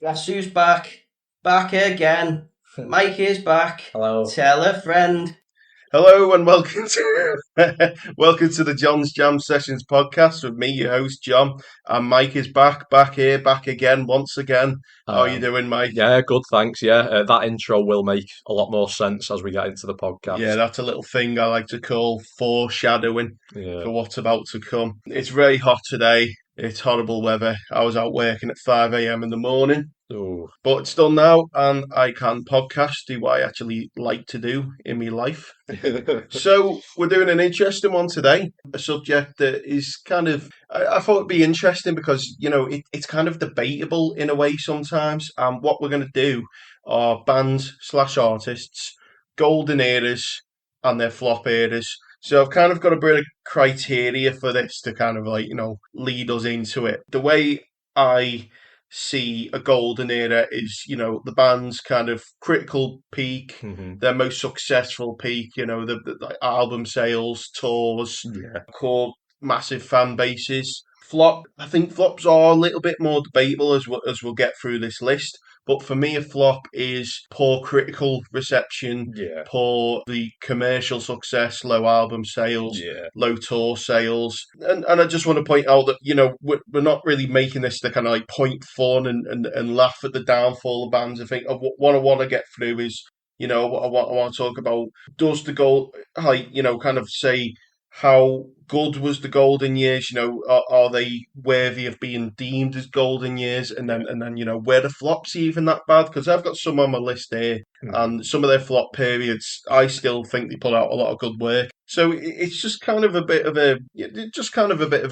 Guess who's back? Back again. Mike is back. Hello. Tell a friend. Hello and welcome to welcome to the John's Jam Sessions podcast with me, your host John, and Mike is back here, back again, once again. How are you doing, Mike? Yeah, good, thanks. Yeah, that intro will make a lot more sense as we get into the podcast. Yeah, that's a little thing I like to call foreshadowing Yeah. for what's about to come. It's very hot today. It's horrible weather. I was out working at 5 a.m. in the morning. Ooh. But it's done now, and I can podcast, do what I actually like to do in my life. So we're doing an interesting one today, a subject that is kind of, I thought it'd be interesting because, it's kind of debatable in a way sometimes. And what we're going to do are bands slash artists, golden eras and their flop eras. So I've kind of got a bit of criteria for this to kind of lead us into it. The way I see a golden era is, the band's kind of critical peak, their most successful peak, the album sales, tours, core massive fan bases. Flop, I think flops are a little bit more debatable as we'll get through this list. But for me, a flop is poor critical reception, poor the commercial success, low album sales, low tour sales. And I just want to point out that, we're not really making this to kind of like point fun and laugh at the downfall of bands. I think what I want to get through is, I want to talk about, does the goal, kind of say, how good was the golden years? Are they worthy of being deemed as golden years? And then, were the flops even that bad? Because I've got some on my list here, and some of their flop periods, I still think they put out a lot of good work. So it's just kind of a bit of a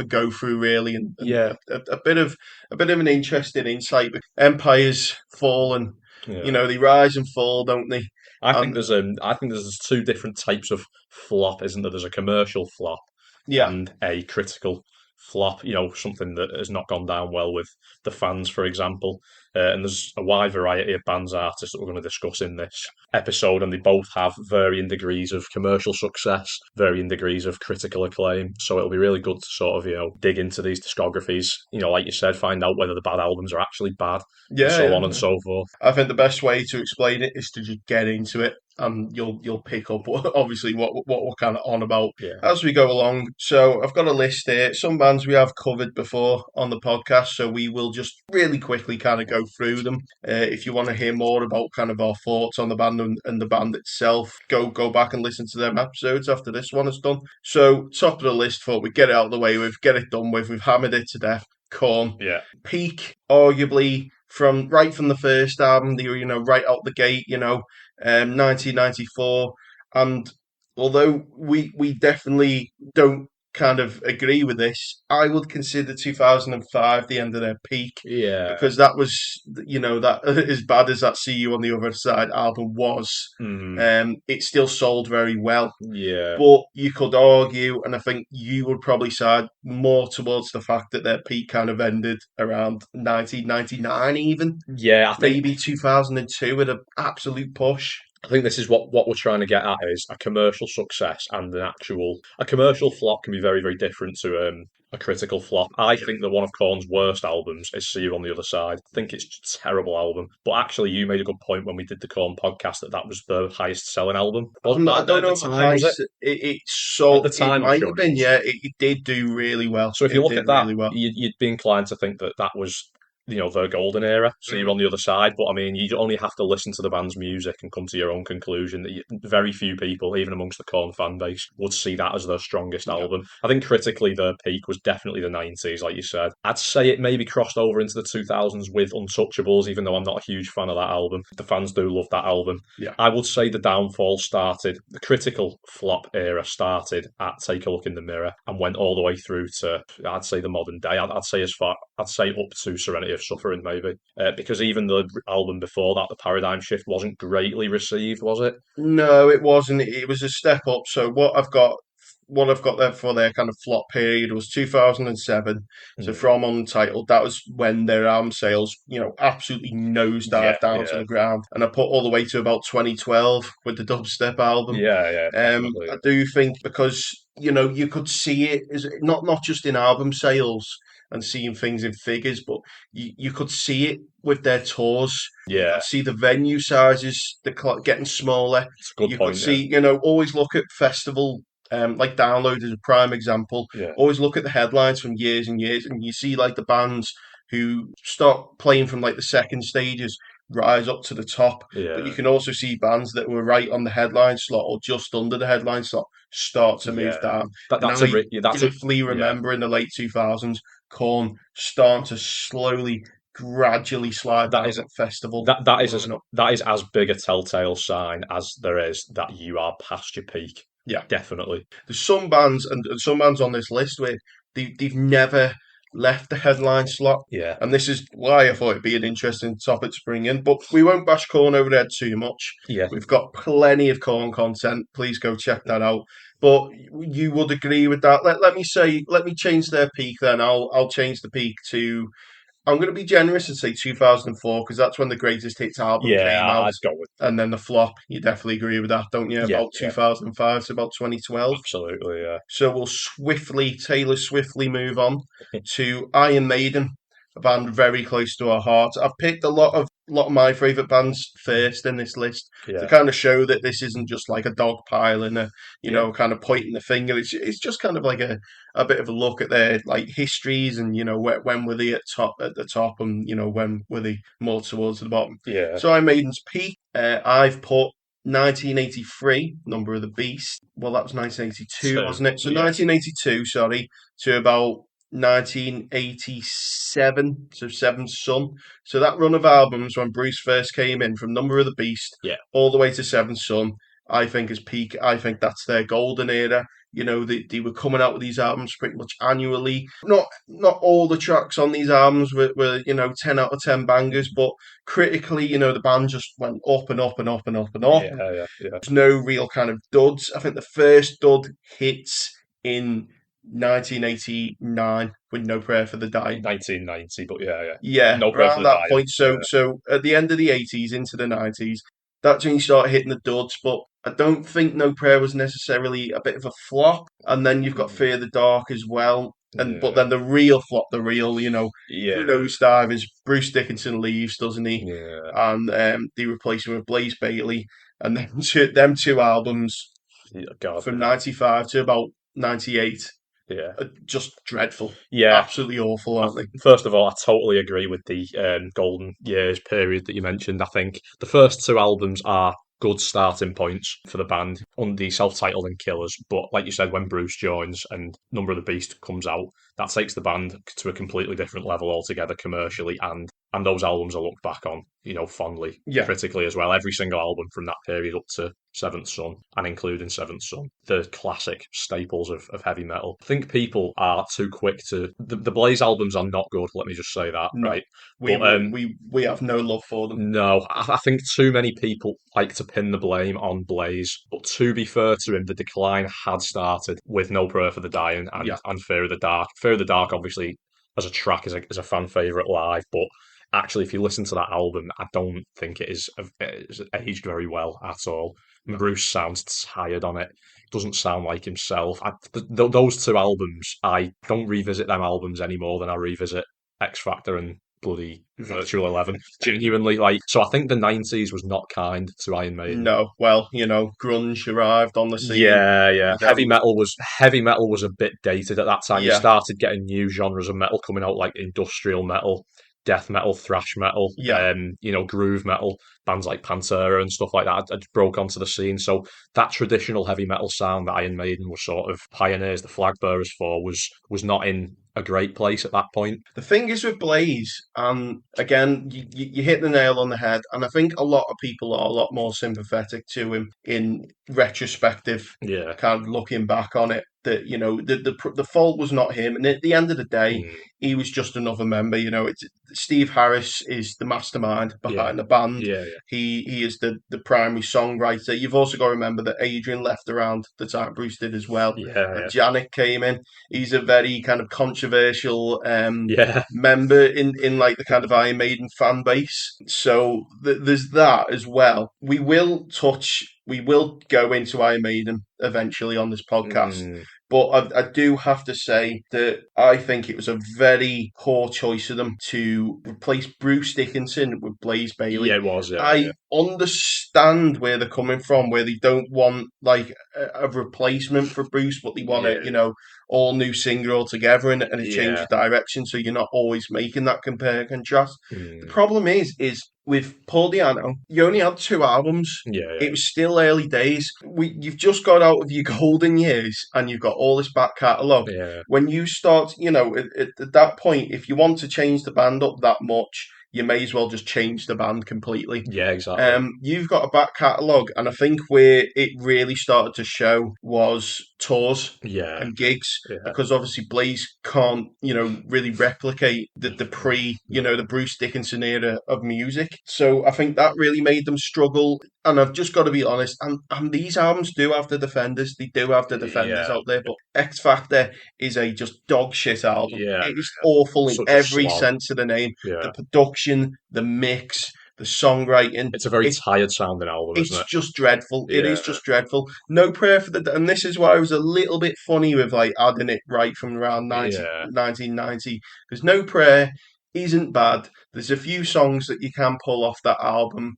go through, really, and a bit of an interesting insight. Empires fall and they rise and fall, don't they? I think there's two different types of flop, isn't there? There's a commercial flop and a critical flop, something that has not gone down well with the fans, for example. And there's a wide variety of bands, artists that we're going to discuss in this episode, and they both have varying degrees of commercial success, varying degrees of critical acclaim. So it'll be really good to sort of, dig into these discographies, like you said, find out whether the bad albums are actually bad, and so on and so forth. I think the best way to explain it is to just get into it, and you'll pick up obviously what we're kind of on about as we go along. So I've got a list here. Some bands we have covered before on the podcast, so we will just really quickly kind of go through them. If you want to hear more about kind of our thoughts on the band and the band itself, go back and listen to them episodes after this one is done. So top of the list, thought we'd get it out of the way with, get it done with. We've hammered it to death. Korn. Peak, arguably, from the first album, they were, right out the gate, 1994. And although we definitely don't kind of agree with this, I would consider 2005 the end of their peak. Yeah. Because that was, that as bad as that See You on the Other Side album was, it still sold very well. Yeah. But you could argue, and I think you would probably side more towards the fact that their peak kind of ended around 1999 even. Yeah, I think maybe 2002 with an absolute push. I think this is what we're trying to get at, is a commercial success and a commercial flop can be very, very different to a critical flop. I think that one of Korn's worst albums is See You on the Other Side. I think it's a terrible album. But actually, you made a good point when we did the Korn podcast that was the highest selling album. I don't know if it sold at the time. It might have been, it did do really well. So if you look at that, you'd be inclined to think that was their golden era, so you're on the other side. But I mean, you only have to listen to the band's music and come to your own conclusion that very few people, even amongst the Korn fan base, would see that as their strongest album. I think critically, their peak was definitely the 90s, like you said. I'd say it maybe crossed over into the 2000s with Untouchables, even though I'm not a huge fan of that album. The fans do love that album. I would say the downfall started, the critical flop era started at Take a Look in the Mirror and went all the way through to, I'd say, the modern day. I'd say up to Serenity of Suffering, maybe, because even the album before that, The Paradigm Shift, wasn't greatly received, was it? No, it wasn't. It was a step up. So what I've got there for their kind of flop period was 2007. So from Untitled, that was when their album sales, absolutely nosedived down to the ground. And I put all the way to about 2012 with the Dubstep album. I do think because you could see it as not just in album sales. and seeing things in figures, but you could see it with their tours. You Yeah, could see the venue sizes getting smaller. it's a good You could point. see, always look at festival, like Download is a prime example. Yeah, Always look at the headlines from years and years, and you see like the bands who start playing from like the second stages rise up to the top. But you yeah, can also see bands that were right on the headline slot or just under the headline slot start to move yeah. down. That, And that's I a that's a definitely yeah. remember in the late 2000s, Korn starting to slowly, gradually slide That down is at festival. that is that is as big a telltale sign as there is that you are past your peak. Yeah. Definitely. There's some bands and some bands on this list where they've never left the headline slot. Yeah, And this is why I thought it'd be an interesting topic to bring in. But we won't bash Korn over there too much. yeah, We've got plenty of Korn content. Please go check that out. But you would agree with that. Let me change their peak then. I'll change the peak to, I'm going to be generous and say 2004 because that's when the Greatest Hits album yeah. came out. I'd go with And then the flop, you definitely agree with that, don't you? yeah, About 2005 to about 2012. absolutely. Yeah, So we'll Taylor swiftly move on to Iron Maiden, a band very close to our hearts. I've picked a lot of my favourite bands first in this list to yeah, kind of show that this isn't just like a dog pile and yeah, kind of pointing the finger. It's just kind of like a bit of a look at their like histories and when were they at the top and when were they more towards the bottom. yeah. So Iron Maiden's peak, I've put 1983, Number of the Beast. Well, that was 1982, wasn't it? So Yeah. 1982, sorry, to about 1987, so Seventh Son. So that run of albums when Bruce first came in from Number of the Beast Yeah. all the way to Seventh Son, I think is peak. I think that's their golden era. They were coming out with these albums pretty much annually. Not all the tracks on these albums were 10 out of 10 bangers, but critically, the band just went up and up and up and up and up. Yeah. There's no real kind of duds. I think the first dud hits in 1989 with No Prayer for the Dying. 1990, but yeah. Yeah, No Prayer for around the that Dying. point. So, Yeah. so at the end of the 80s into the 90s, that's when you start hitting the duds. But I don't think No Prayer was necessarily a bit of a flop. And then you've got Fear the Dark as well. But then the real flop, who Yeah. knows dive is Bruce Dickinson leaves, doesn't he? Yeah. And they replace him with Blaze Bayley. And then them two albums God, from 95 to about 98 yeah. are just dreadful. Yeah. Absolutely awful, aren't they? First of all, I totally agree with the golden years period that you mentioned. I think the first two albums are good starting points for the band on the self-titled and Killers. But like you said, when Bruce joins and Number of the Beast comes out, that takes the band to a completely different level altogether commercially, and those albums are looked back on, fondly, critically as well. Every single album from that period up to Seventh Son, and including Seventh Son, the classic staples of heavy metal. I think people are too quick to... The Blaze albums are not good, let me just say that, No, right? we have no love for them. No, I think too many people like to pin the blame on Blaze, but to be fair to him, the decline had started with No Prayer for the Dying and Fear of the Dark. Fear of the Dark, obviously, as a track, is a fan favourite live, but actually, if you listen to that album, I don't think it's aged very well at all. No. Bruce sounds tired on it. Doesn't sound like himself. Those two albums, I don't revisit them albums any more than I revisit X Factor and bloody Virtual 11. Genuinely, so I think the 90s was not kind to Iron Maiden. No, well, grunge arrived on the scene. Yeah. Heavy metal was a bit dated at that time. Yeah. You started getting new genres of metal coming out, like industrial metal, death metal, thrash metal, groove metal. Bands like Pantera and stuff like that had broke onto the scene. So that traditional heavy metal sound that Iron Maiden was sort of pioneers, the flag bearers for, was not in a great place at that point. The thing is with Blaze, and again, you hit the nail on the head, and I think a lot of people are a lot more sympathetic to him in retrospective, kind of looking back on it, that, the fault was not him, and at the end of the day, he was just another member. Steve Harris is the mastermind behind the band. He is the primary songwriter. You've also got to remember that Adrian left around the time Bruce did as well. And Janik came in. He's a very kind of controversial member in like the kind of Iron Maiden fan base. So there's that as well. We will go into Iron Maiden eventually on this podcast. But I do have to say that I think it was a very poor choice of them to replace Bruce Dickinson with Blaze Bayley. Yeah, it was. Yeah, I understand where they're coming from, where they don't want like a replacement for Bruce, but they want a all new singer altogether and a change of direction. So you're not always making that compare and contrast. The problem is with Paul Di'Anno, you only had 2 albums. It was still early days. You've just got out of your golden years and you've got all this back catalogue. When you start, at that point, if you want to change the band up that much, you may as well just change the band completely. Yeah, exactly. You've got a back catalogue, and I think where it really started to show was tours and gigs, because obviously Blaze can't, really replicate the the Bruce Dickinson era of music. So I think that really made them struggle. And I've just got to be honest, and these albums do have the defenders. They do have the defenders out there, but X Factor is a just dog shit album. It is awful in every sense of the name. The production, the mix, the songwriting. It's a very tired sounding album, isn't it? It's just dreadful. It is just dreadful. No Prayer for the... And this is why I was a little bit funny with like adding it right from around 1990, because No Prayer isn't bad. There's a few songs that you can pull off that album.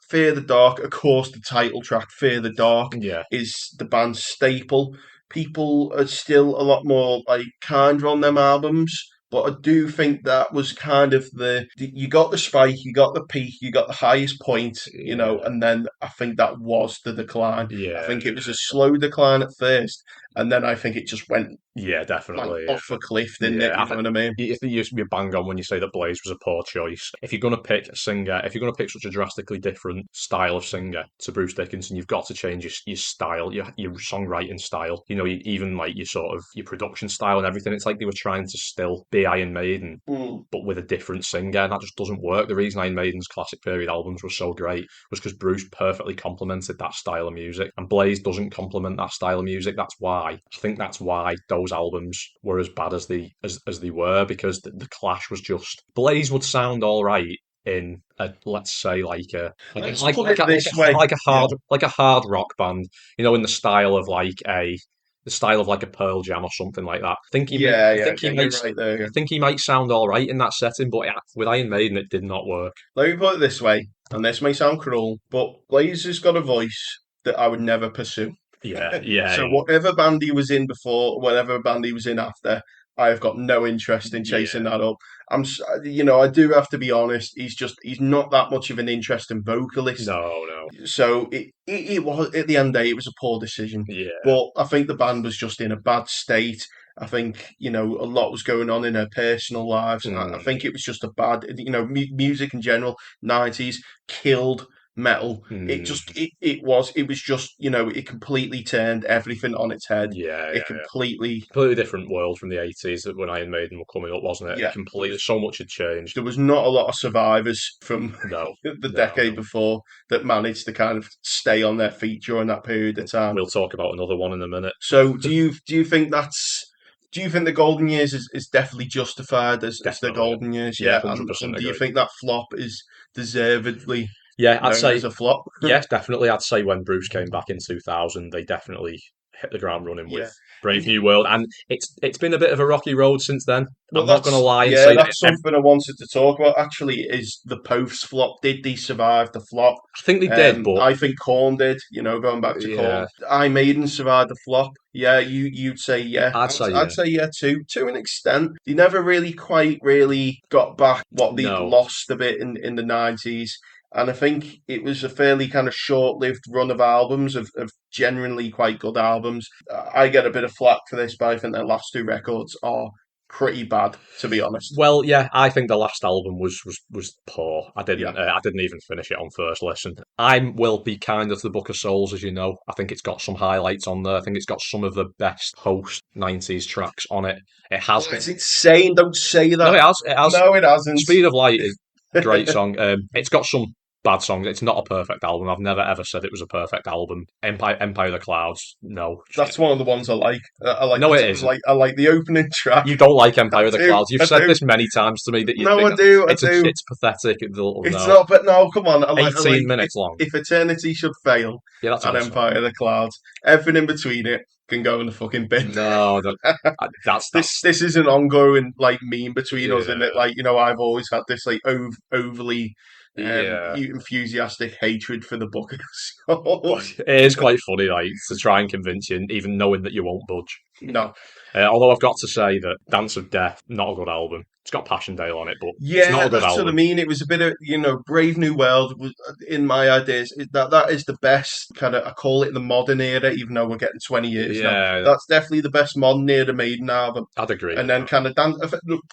Fear the Dark, of course, the title track, Fear the Dark, is the band's staple. People are still a lot more like kinder on them albums, but I do think that was kind of you got the spike, you got the peak, you got the highest point, and then I think that was the decline. I think it was a slow decline at first, and then I think it just went definitely off a cliff, didn't it? You know what I mean? You think you're bang on when you say that Blaze was a poor choice. If you're going to pick a singer, if you're going to pick such a drastically different style of singer to Bruce Dickinson, you've got to change your style, your songwriting style. Even like your production style and everything. It's like they were trying to still be Iron Maiden, but with a different singer, and that just doesn't work. The reason Iron Maiden's classic period albums were so great was because Bruce perfectly complemented that style of music, and Blaze doesn't complement that style of music. I think that's why those albums were as bad as they were, because the clash was just... Blaze would sound all right in let's say like a hard rock band, in the style of like a Pearl Jam or something like that. I think he might sound all right in that setting, but with Iron Maiden it did not work. Let me put it this way, and this may sound cruel, but Blaze has got a voice that I would never pursue. So whatever band he was in before, whatever band he was in after, I've got no interest in chasing that up. I do have to be honest. He's not that much of an interesting vocalist. No. So it was, at the end of the day, it was a poor decision. But I think the band was just in a bad state. I think, a lot was going on in her personal lives. And I think it was just a bad, music in general, 90s, killed metal. It was just, it completely turned everything on its head. Completely different world from the 80s when Iron Maiden were coming up, wasn't it? Completely, so much had changed. There was not a lot of survivors from the decade before that managed to kind of stay on their feet during that period of time. We'll talk about another one in a minute. So do you think the golden years is definitely justified as the golden years? 100%. And do you think that flop is deservedly... I'd say as a flop? Yes, definitely. I'd say when Bruce came back in 2000, they definitely hit the ground running with Brave New World, and it's been a bit of a rocky road since then. I'm not going to lie and say that's something I wanted to talk about. Actually, is the Posts flop? Did they survive the flop? I think they did, but I think Korn did. Going back to Korn, Iron Maiden survived the flop. Yeah, you'd say I'd say yeah too. To an extent, they never really got back what they lost a bit in the 90s. And I think it was a fairly kind of short-lived run of albums, of genuinely quite good albums. I get a bit of flack for this, but I think their last 2 records are pretty bad, to be honest. Well, I think the last album was poor. I didn't even finish it on first listen. I will be kind of the Book of Souls, as you know. I think it's got some highlights on there. I think it's got some of the best post-90s tracks on it. It has. It's insane. Don't say that. No, it has. No, it hasn't. Speed of Light is a great song. It's got some bad songs. It's not a perfect album. I've never ever said it was a perfect album. Empire of the Clouds, no. That's one of the ones I like. It is. I like the opening track. You don't like Empire of the Clouds. You've said this many times to me that you think I do. It's pathetic. It's not, but no, come on. 18 minutes long. If Eternity should fail, that's and Empire of the Clouds, everything in between it. can go in the fucking bin. No, that's This is an ongoing like meme between us, and Yeah. it like I've always had this like overly Yeah. enthusiastic hatred for the Book of But Souls. it is quite funny, like, to try and convince you, even knowing that you won't budge. No, Although I've got to say that Dance of Death, not a good album. It's got Passchendaele on it, but it's not yeah, a good that's what I album. mean. It was a bit of Brave New World was in my ideas. That is the best kind of. I call it the modern era, even though we're getting 20 years now. Yeah, That's definitely the best modern era Maiden album. I'd agree And with then kind of dance.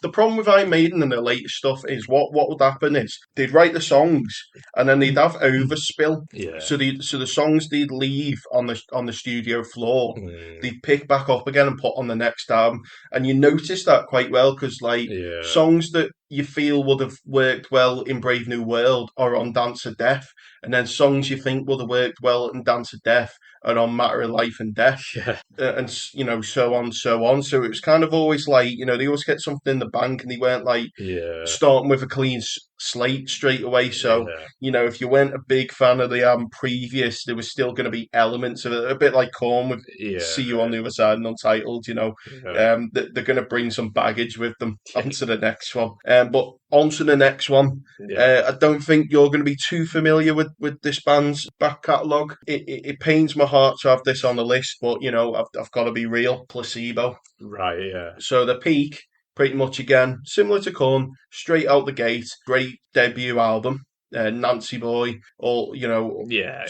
The problem with Iron Maiden and the latest stuff is what would happen is they'd write the songs and then they'd have overspill. that. Yeah. So the songs they'd leave on the studio floor, Mm, they'd pick back up again and put on the next album. And you notice that quite well because like yeah. songs that you feel would have worked well in Brave New World are on Dance of Death, and then songs you think would have worked well in Dance of Death are on Matter of Life and Death, Yeah. and so on, so on. So it was kind of always like they always get something in the bank, and they weren't like Yeah. starting with a clean slate straight away. So Yeah. if you weren't a big fan of the album previous, there was still going to be elements of it, a bit like Korn with Yeah. See You on the Other Side and Untitled. Yeah. They're going to bring some baggage with them onto the next one. But onto the next one. Yeah. I don't think you're going to be too familiar with this band's back catalogue. It pains my heart to have this on the list, but I've got to be real. Placebo. Right, yeah. So the peak, pretty much again, similar to Korn, straight out the gate, great debut album. Nancy Boy, all Yeah.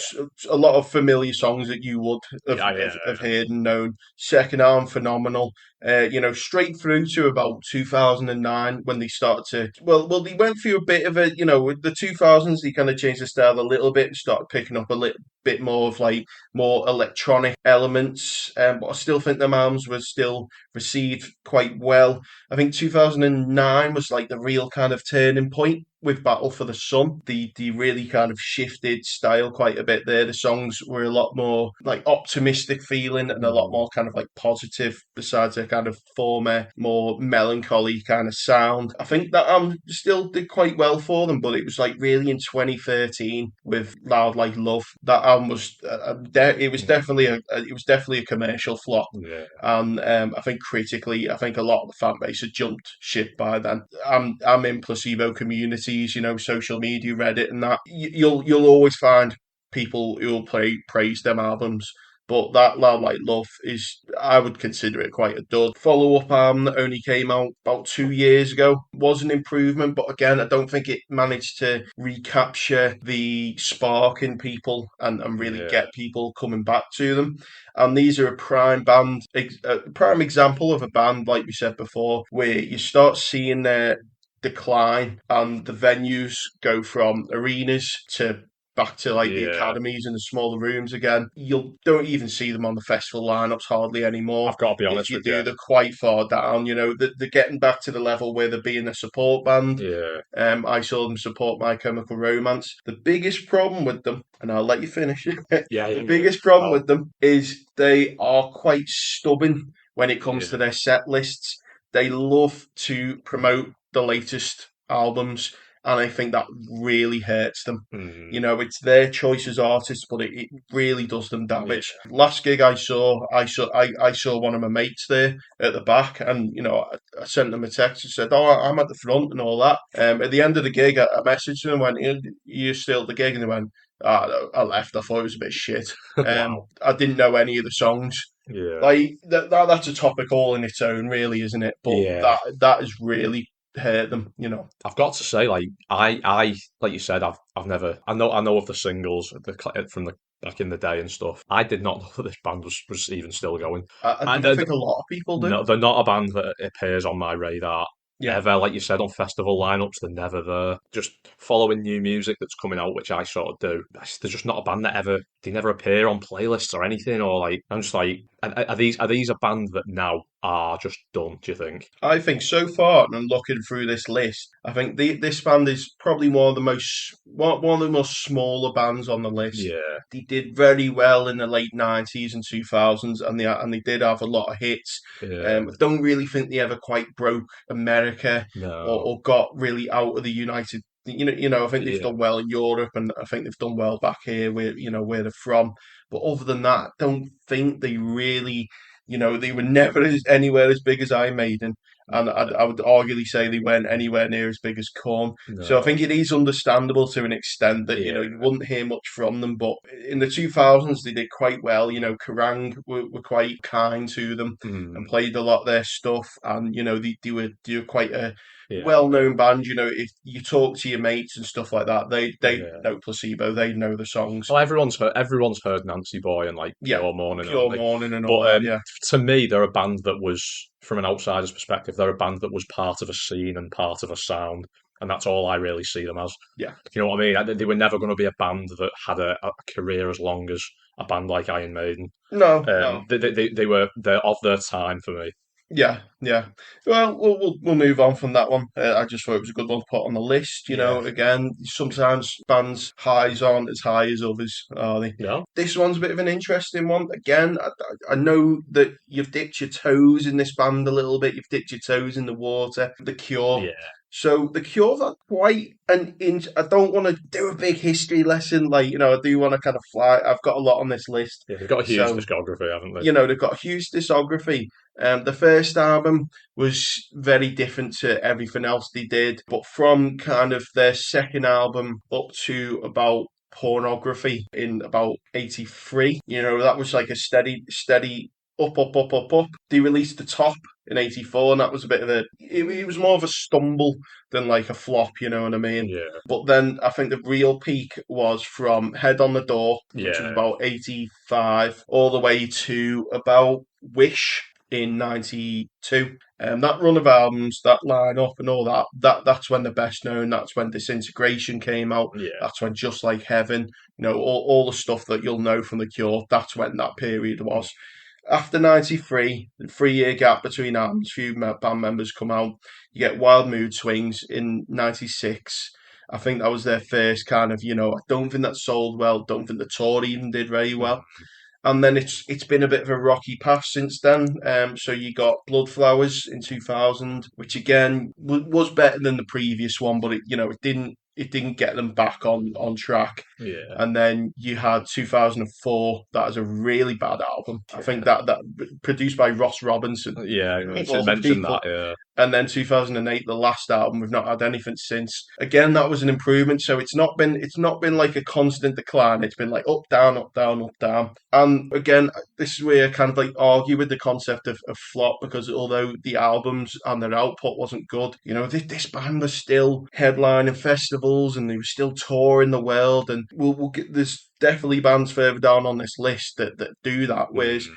a lot of familiar songs that you would Yeah. have heard and known. Second album, phenomenal. Straight through to about 2009 when they started to they went through a bit of a with the 2000s they kind of changed the style a little bit and started picking up a little bit more of like more electronic elements. But I still think them albums were still received quite well. I think 2009 was like the real kind of turning point with Battle for the Sun. They really kind of shifted style quite a bit there. The songs were a lot more like optimistic feeling and a lot more kind of like positive besides a kind of former, more melancholy kind of sound. I think that still did quite well for them, but it was like really in 2013 with Loud Like Love. That album was it was definitely a commercial flop. Yeah. And I think critically, I think a lot of the fan base had jumped ship by then. I'm in placebo communities, social media, Reddit, and that. You'll always find people who will praise them albums. But that Loud Like Love I would consider it quite a dud. Follow-up album that only came out about 2 years ago was an improvement, but again, I don't think it managed to recapture the spark in people and really get people coming back to them. And these are a prime example of a band, like we said before, where you start seeing their decline and the venues go from arenas to back to like the academies and the smaller rooms again. You don't even see them on the festival lineups hardly anymore. I've got to be honest with you. They're quite far down. They're getting back to the level where they're being a support band. Yeah. I saw them support My Chemical Romance. The biggest problem with them, and I'll let you finish it. The biggest problem with them is they are quite stubborn when it comes to their set lists. They love to promote the latest albums, and I think that really hurts them. It's their choice as artists, but it really does them damage. Last gig I saw one of my mates there at the back, and I sent them a text and said, "Oh, I'm at the front and all that." At the end of the gig, I messaged them and went, "You still at the gig?" And they went, I left. I thought it was a bit shit. Wow. I didn't know any of the songs. Yeah. Like that's a topic all in its own, really, isn't it? But that is really hurt them. I've got to say, like I like you said, I've never I know of the singles from the back in the day and stuff. I did not know that this band was even still going. I think a lot of people do. No, they're not a band that appears on my radar. Ever, like you said, on festival lineups, they're never there. Just following new music that's coming out, which I sort of do. They're just not a band they never appear on playlists or anything. Or like, I'm just like, are these a band that now are just done? Do you think? I think so far, and looking through this list, I think this band is probably one of the most smaller bands on the list. Yeah, they did very well in the late 90s and 2000s, and they did have a lot of hits. I don't really think they ever quite broke America or got really out of the United I think they've done well in Europe, and I think they've done well back here, where they're from. But other than that, I don't think they really, they were never anywhere as big as Iron Maiden, and I would arguably say they weren't anywhere near as big as Korn. No. So I think it is understandable to an extent that you wouldn't hear much from them. But in the 2000s, they did quite well. Kerrang were quite kind to them and played a lot of their stuff, and they were quite a well-known band. If you talk to your mates and stuff like that, they know Placebo, they know the songs. Well, everyone's heard Nancy Boy and like Pure Morning, and all that. Yeah. To me, they're a band that was, from an outsider's perspective, they're a band that was part of a scene and part of a sound, and that's all I really see them as. Yeah. You know what I mean? They were never going to be a band that had a career as long as a band like Iron Maiden. No. They're of their time for me. Yeah. Well, we'll move on from that one. I just thought it was a good one to put on the list. Again, sometimes bands' highs aren't as high as others, are they? No. This one's a bit of an interesting one. Again, I know that you've dipped your toes in this band a little bit. You've dipped your toes in the water. The Cure. Yeah. So the Cure are quite an inch. I don't want to do a big history lesson, I do want to kind of fly. I've got a lot on this list. Yeah, they've got a huge discography, haven't they? They've got a huge discography. The first album was very different to everything else they did, but from kind of their second album up to about Pornography in about 83, that was like a steady up. They released The Top in 84, and that was a bit of it was more of a stumble than like a flop, you know what I mean? Yeah. But then I think the real peak was from Head on the Door, which was about 85, all the way to about Wish in 92. That run of albums, that line-up and all that's when they're best known. That's when Disintegration came out. Yeah. That's when Just Like Heaven, all the stuff that you'll know from The Cure, that's when that period was. After 93, the 3-year gap between albums, few band members come out. You get Wild Mood Swings in 96. I think that was their first kind of, I don't think that sold well. Don't think the tour even did very well. And then it's been a bit of a rocky path since then. So you got Bloodflowers in 2000, which again was better than the previous one, but it didn't get them back on track. Yeah. And then you had 2004. That is a really bad album. I think that produced by Ross Robinson. Yeah, I should mention that. Yeah. And then 2008, the last album. We've not had anything since. Again, that was an improvement. So it's not been like a constant decline. It's been like up, down, up, down, up, down. And again, this is where I kind of like argue with the concept of flop, because although the albums and their output wasn't good, this band was still headlining festivals and they were still touring the world. And we'll get there's definitely bands further down on this list that do that. Whereas,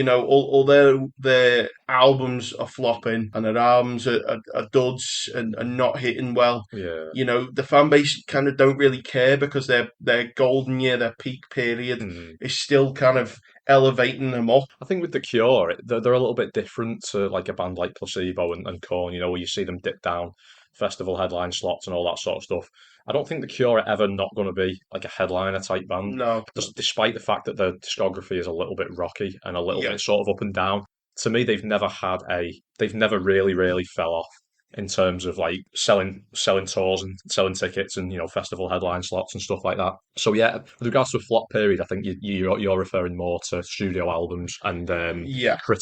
although their albums are flopping and their albums are duds and not hitting well, the fan base kind of don't really care, because their golden year, their peak period is still kind of elevating them up. I think with The Cure, they're a little bit different to like a band like Placebo and Korn, where you see them dip down festival headline slots and all that sort of stuff. I don't think The Cure are ever not going to be like a headliner type band. No. Despite the fact that their discography is a little bit rocky and a little bit sort of up and down. To me, they've never really, really fell off in terms of like selling tours and selling tickets and festival headline slots and stuff like that. So yeah, with regards to a flop period, I think you're referring more to studio albums and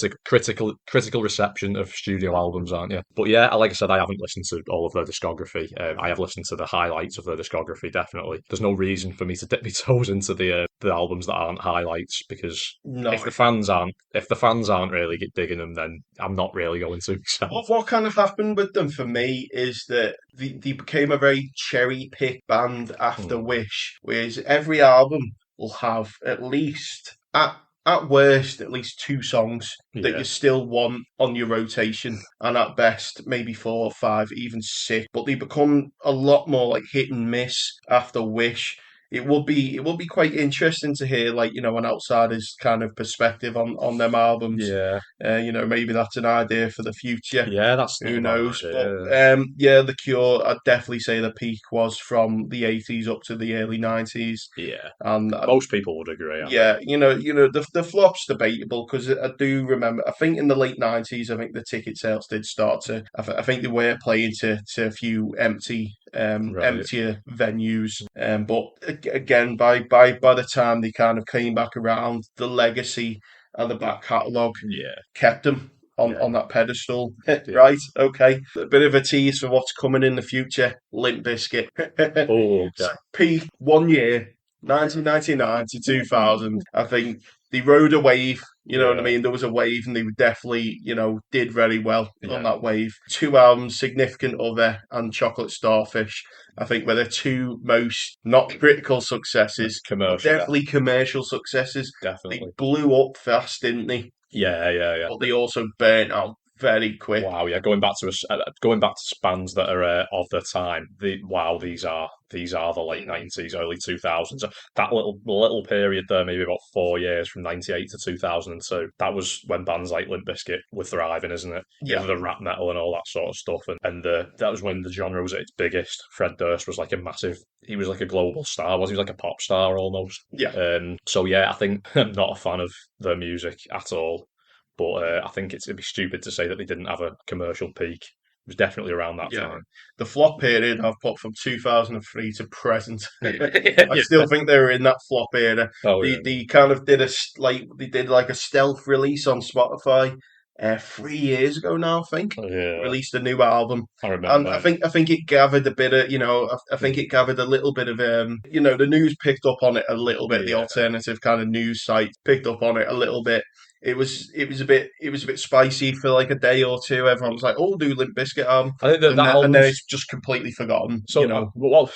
critical reception of studio albums, aren't you? But yeah, like I said, I haven't listened to all of their discography. I have listened to the highlights of their discography. Definitely, there's no reason for me to dip my toes into the albums that aren't highlights, because if the fans aren't really digging them, then I'm not really going to. So. What kind of happened with them for me is that they became a very cherry pick band after Wish, whereas every album will have at least at worst at least 2 songs that you still want on your rotation, and at best maybe 4 or 5, even 6. But they become a lot more like hit and miss after Wish. It will be quite interesting to hear, like, an outsider's kind of perspective on them albums. Yeah. Maybe that's an idea for the future. Yeah, that's who knows. But The Cure, I'd definitely say the peak was from the 80s up to the early 90s. Yeah. And most people would agree. Yeah, the flop's debatable, because I do remember, I think in the late 90s, I think the ticket sales did start to, I think they were playing to a few empty emptier venues. But again, by the time they kind of came back around, the legacy and the back catalogue kept them on that pedestal. Right, okay. A bit of a tease for what's coming in the future. Limp Bizkit. Peak 1 year, 1999 to 2000. I think they rode a wave. You know what I mean? There was a wave, and they definitely, did very well on that wave. 2 albums, Significant Other and Chocolate Starfish, I think were the 2 most, not critical successes, definitely commercial successes. Definitely. They blew up fast, didn't they? Yeah. But they also burnt out very quick. Wow, yeah. Going back to bands that are of their time. These are the late 90s, early 2000s. That little period there, maybe about 4 years from 98 to 2002. That was when bands like Limp Bizkit were thriving, isn't it? Yeah. The rap metal and all that sort of stuff, and that was when the genre was at its biggest. Fred Durst was like he was like a global star, he was like a pop star almost. Yeah. So yeah, I think I'm not a fan of their music at all. But I think it'd be stupid to say that they didn't have a commercial peak. It was definitely around that time. The flop period I've put from 2003 to present. I still think they were in that flop era. They kind of did a stealth release on Spotify 3 years ago now, I think. Released a new album. I remember. And I think it gathered a bit of, I think it gathered a little bit of, the news picked up on it a little bit. The alternative kind of news site picked up on it a little bit. It was a bit spicy for like a day or two. Everyone was like, "Oh, do Limp Bizkit album," I think and then it's just completely forgotten. So, what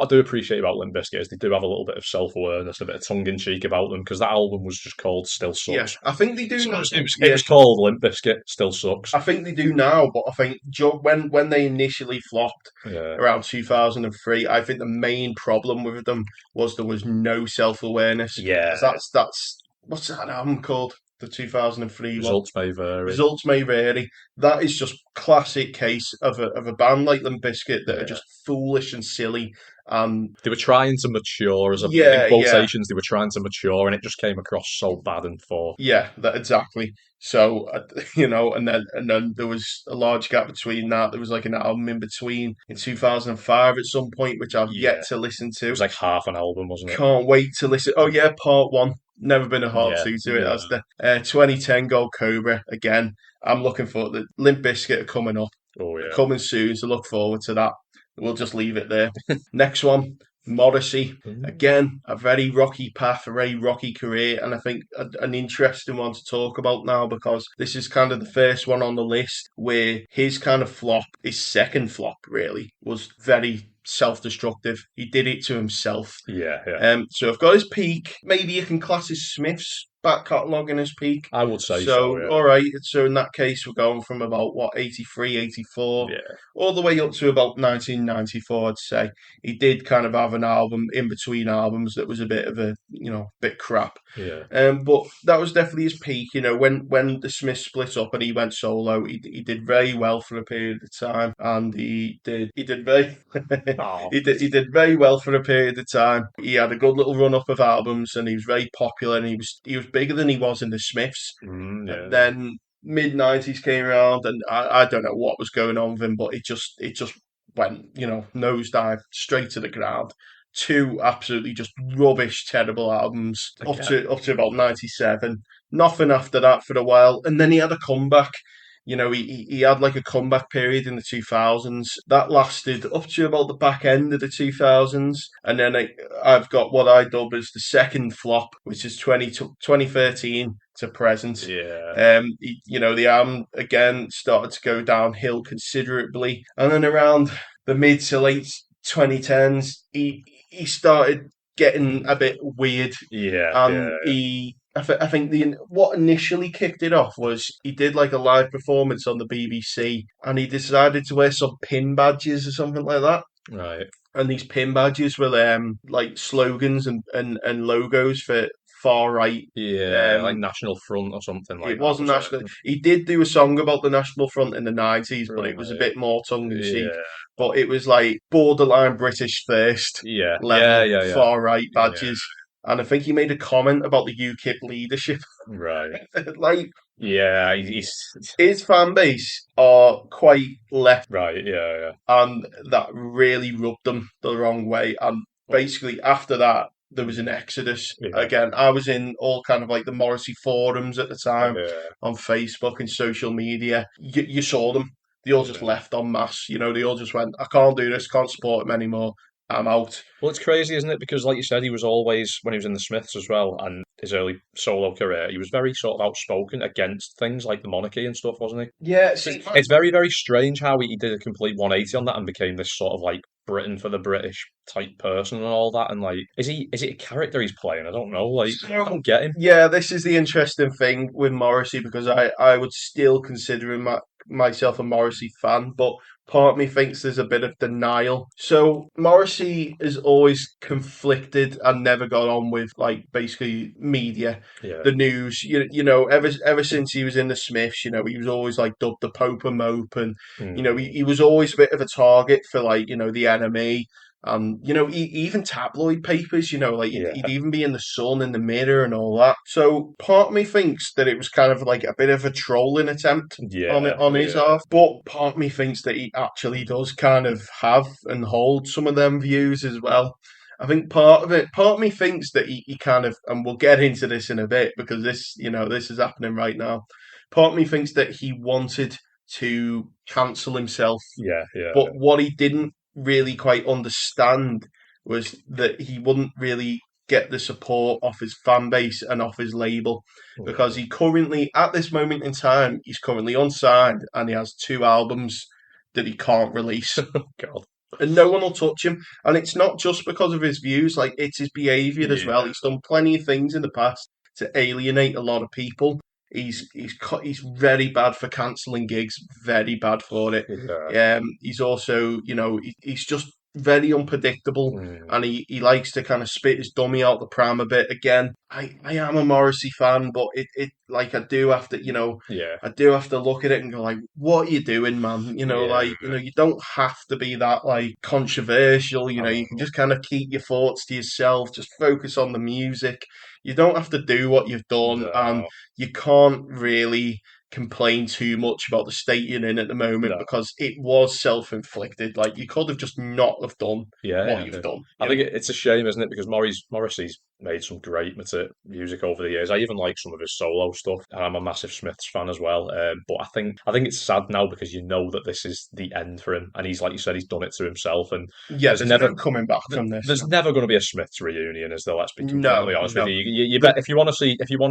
I do appreciate about Limp Bizkit is they do have a little bit of self-awareness, a bit of tongue-in-cheek about them, because that album was just called "Still Sucks." Yeah, I think they do. It was called Limp Bizkit, Still Sucks. I think they do now, but I think when they initially flopped around 2003, I think the main problem with them was there was no self-awareness. Yeah, that's what's that album called? The 2003 Results May Vary. Results May Vary. That is just classic case of a band like Limp Bizkit that are just foolish and silly. They were trying to mature in quotations. They were trying to mature, and it just came across so bad and forth. Yeah, exactly. So and then there was a large gap between that. There was like an album in between in 2005 at some point, which I've yet to listen to. It was like half an album, wasn't it? Can't wait to listen. Oh yeah, part 1. Never been a hard two to it. That's the 2010 Gold Cobra again. I'm looking forward to Limp Bizkit are coming up. Oh yeah, coming soon. So look forward to that. We'll just leave it there. Next one, Morrissey. Again, a very rocky path, a very rocky career, and I think an interesting one to talk about now, because this is kind of the first one on the list where his kind of flop, his second flop really, was very self-destructive. He did it to himself. Yeah. So I've got his peak. Maybe you can class his Smiths back catalogue in his peak. I would say so. Yeah. All right. So in that case, we're going from about 83, 84, all the way up to about 1994. I'd say he did kind of have an album in between albums that was a bit of a bit crap. Yeah. But that was definitely his peak. When the Smiths split up and he went solo, he did very well for a period of time, and he did very he did very well for a period of time. He had a good little run up of albums, and he was very popular, and he was bigger than he was in the Smiths. And then mid-90s came around, and I don't know what was going on with him, but it just went nosedive straight to the ground. 2 absolutely just rubbish, terrible albums up to about 97. Nothing after that for a while, and then he had a comeback. He had like a comeback period in the 2000s that lasted up to about the back end of the 2000s, and then I've got what I dub as the second flop, which is 2013 to present. The album again started to go downhill considerably, and then around the mid to late 2010s, he started getting a bit weird. I think what initially kicked it off was he did like a live performance on the BBC, and he decided to wear some pin badges or something like that. Right. And these pin badges were like slogans and logos for far right. Like National Front or something like that. It wasn't National. He did do a song about the National Front in the 90s, but it was a bit more tongue-in-cheek. But it was like borderline British First level far right badges. And I think he made a comment about the UKIP leadership. Right. Like, Yeah, he's His fan base are quite left, right. Yeah, and that really rubbed them the wrong way. And basically, after that, there was an exodus. yeah, Again, I was in all kind of like the Morrissey forums at the time yeah. on Facebook and social media. You saw them. They all just Yeah. left en masse. They all just went, I can't do this, can't support him anymore. I'm out. Well, it's crazy, isn't it? Because, like you said, he was always, when he was in the Smiths as well, and his early solo career, he was very sort of outspoken against things like the monarchy and stuff, wasn't he? Yeah, So see, it's very, very strange how he did a complete 180 on that and became this sort of like Britain for the British type person and all that. And like, is it a character he's playing? I don't know. Like, I so, don't get him. yeah, this is the interesting thing with Morrissey because I would still consider myself a Morrissey fan, but part of me thinks there's a bit of denial. So Morrissey is always conflicted and never got on with like basically media, Yeah. the news. Ever since he was in the Smiths, he was always like dubbed the Pope and Mope, and Mm. he was always a bit of a target for like the enemy. And even tabloid papers, like he'd Yeah. even be in the Sun and the Mirror and all that. So part of me thinks that it was kind of like a bit of a trolling attempt on it Yeah. on his Yeah. half, but part of me thinks that he actually does kind of have and hold some of them views as well. I think part of me thinks that he kind of, and we'll get into this in a bit because this is happening right now. Part of me thinks that he wanted to cancel himself, Yeah. Yeah. but what he didn't really quite understand was that he wouldn't really get the support off his fan base and off his label because Mm. he currently, at this moment in time, he's currently unsigned and he has 2 albums that he can't release. God. And no one will touch him. And it's not just because of his views, like it's his behaviour as well. Yeah. He's done plenty of things in the past to alienate a lot of people. He's very bad for cancelling gigs, very bad for it. Yeah. He's also, he's just very unpredictable, Mm. and he likes to kind of spit his dummy out the pram a bit. Again, I am a Morrissey fan, but it like I do have to, Yeah. I do have to look at it and go like, what are you doing, man? Yeah. You don't have to be that like controversial. I You can know. just kind of keep your thoughts to yourself. Just focus on the music. You don't have to do what you've done, and No. you can't really complain too much about the state you're in at the moment No. because it was self-inflicted. Like you could have just not have done what Yeah, you've yeah. done. I think it's a shame, isn't it? Because Morrissey's made some great music over the years. I even like some of his solo stuff, and I'm a massive Smiths fan as well. But I think it's sad now because you know that this is the end for him, and he's like you said, he's done it to himself, and Yeah, there's there's never no coming back from this. there's never going to be a Smiths reunion, is there? Let's be completely No, honest with no. you. You The, bet if you want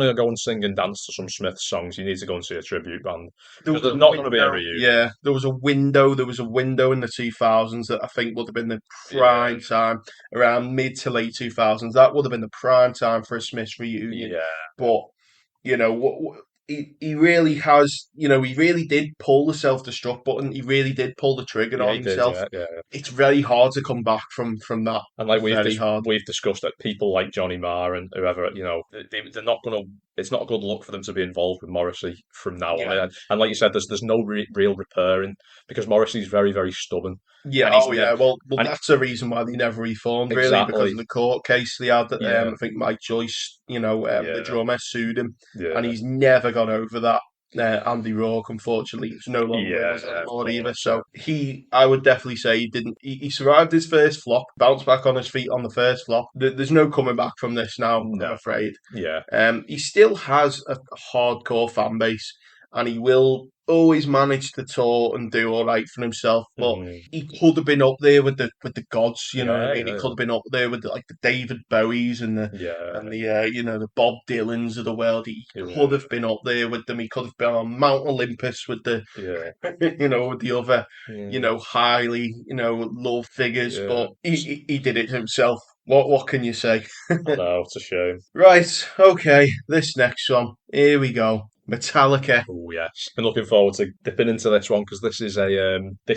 to go and sing and dance to some Smiths songs, you need to go and see a tribute band there because was there's a not going to be a window. reunion. Yeah, there was a window. There was a window in the 2000s that I think would have been the Yeah, prime time, around mid to late 2000s. That would have been the prime time for a Smiths reunion. yeah, But he really has. He really did pull the self destruct button. He really did pull the trigger yeah. on He did. himself. Yeah, yeah. It's very hard to come back from that. And like Very hard. we've discussed that people like Johnny Marr and whoever, they're not going to. It's not a good look for them to be involved with Morrissey from now on. Yeah. And like you said, there's no real repairing because Morrissey's very very stubborn, Yeah, and he's oh never yeah. Well, and that's the reason why they never reformed, really, because exactly. of the court case they had. Yeah, I think Mike Joyce, the yeah, drummer, sued him, and yeah, he's never got over that. Andy Rourke, unfortunately, is no longer with yeah. us Of anymore either. course, So I would definitely say he didn't. He survived his first flop, bounced back on his feet on the first flop. There's no coming back from this now, I'm no, afraid. yeah, He still has a hardcore fan base, and he will always manage to tour and do all right for himself. But mm, he could have been up there with the gods. You know what I yeah, mean? He yeah, could have been up there with like the David Bowies and the yeah, the Bob Dylans of the world. He could yeah, have been up there with them. He could have been on Mount Olympus with the yeah, with the other mm, highly loved figures. yeah. But he did it himself. What can you say? I know it's a shame. Right, okay, this next one. Here we go. Metallica. Oh yes, been looking forward to dipping into this one because this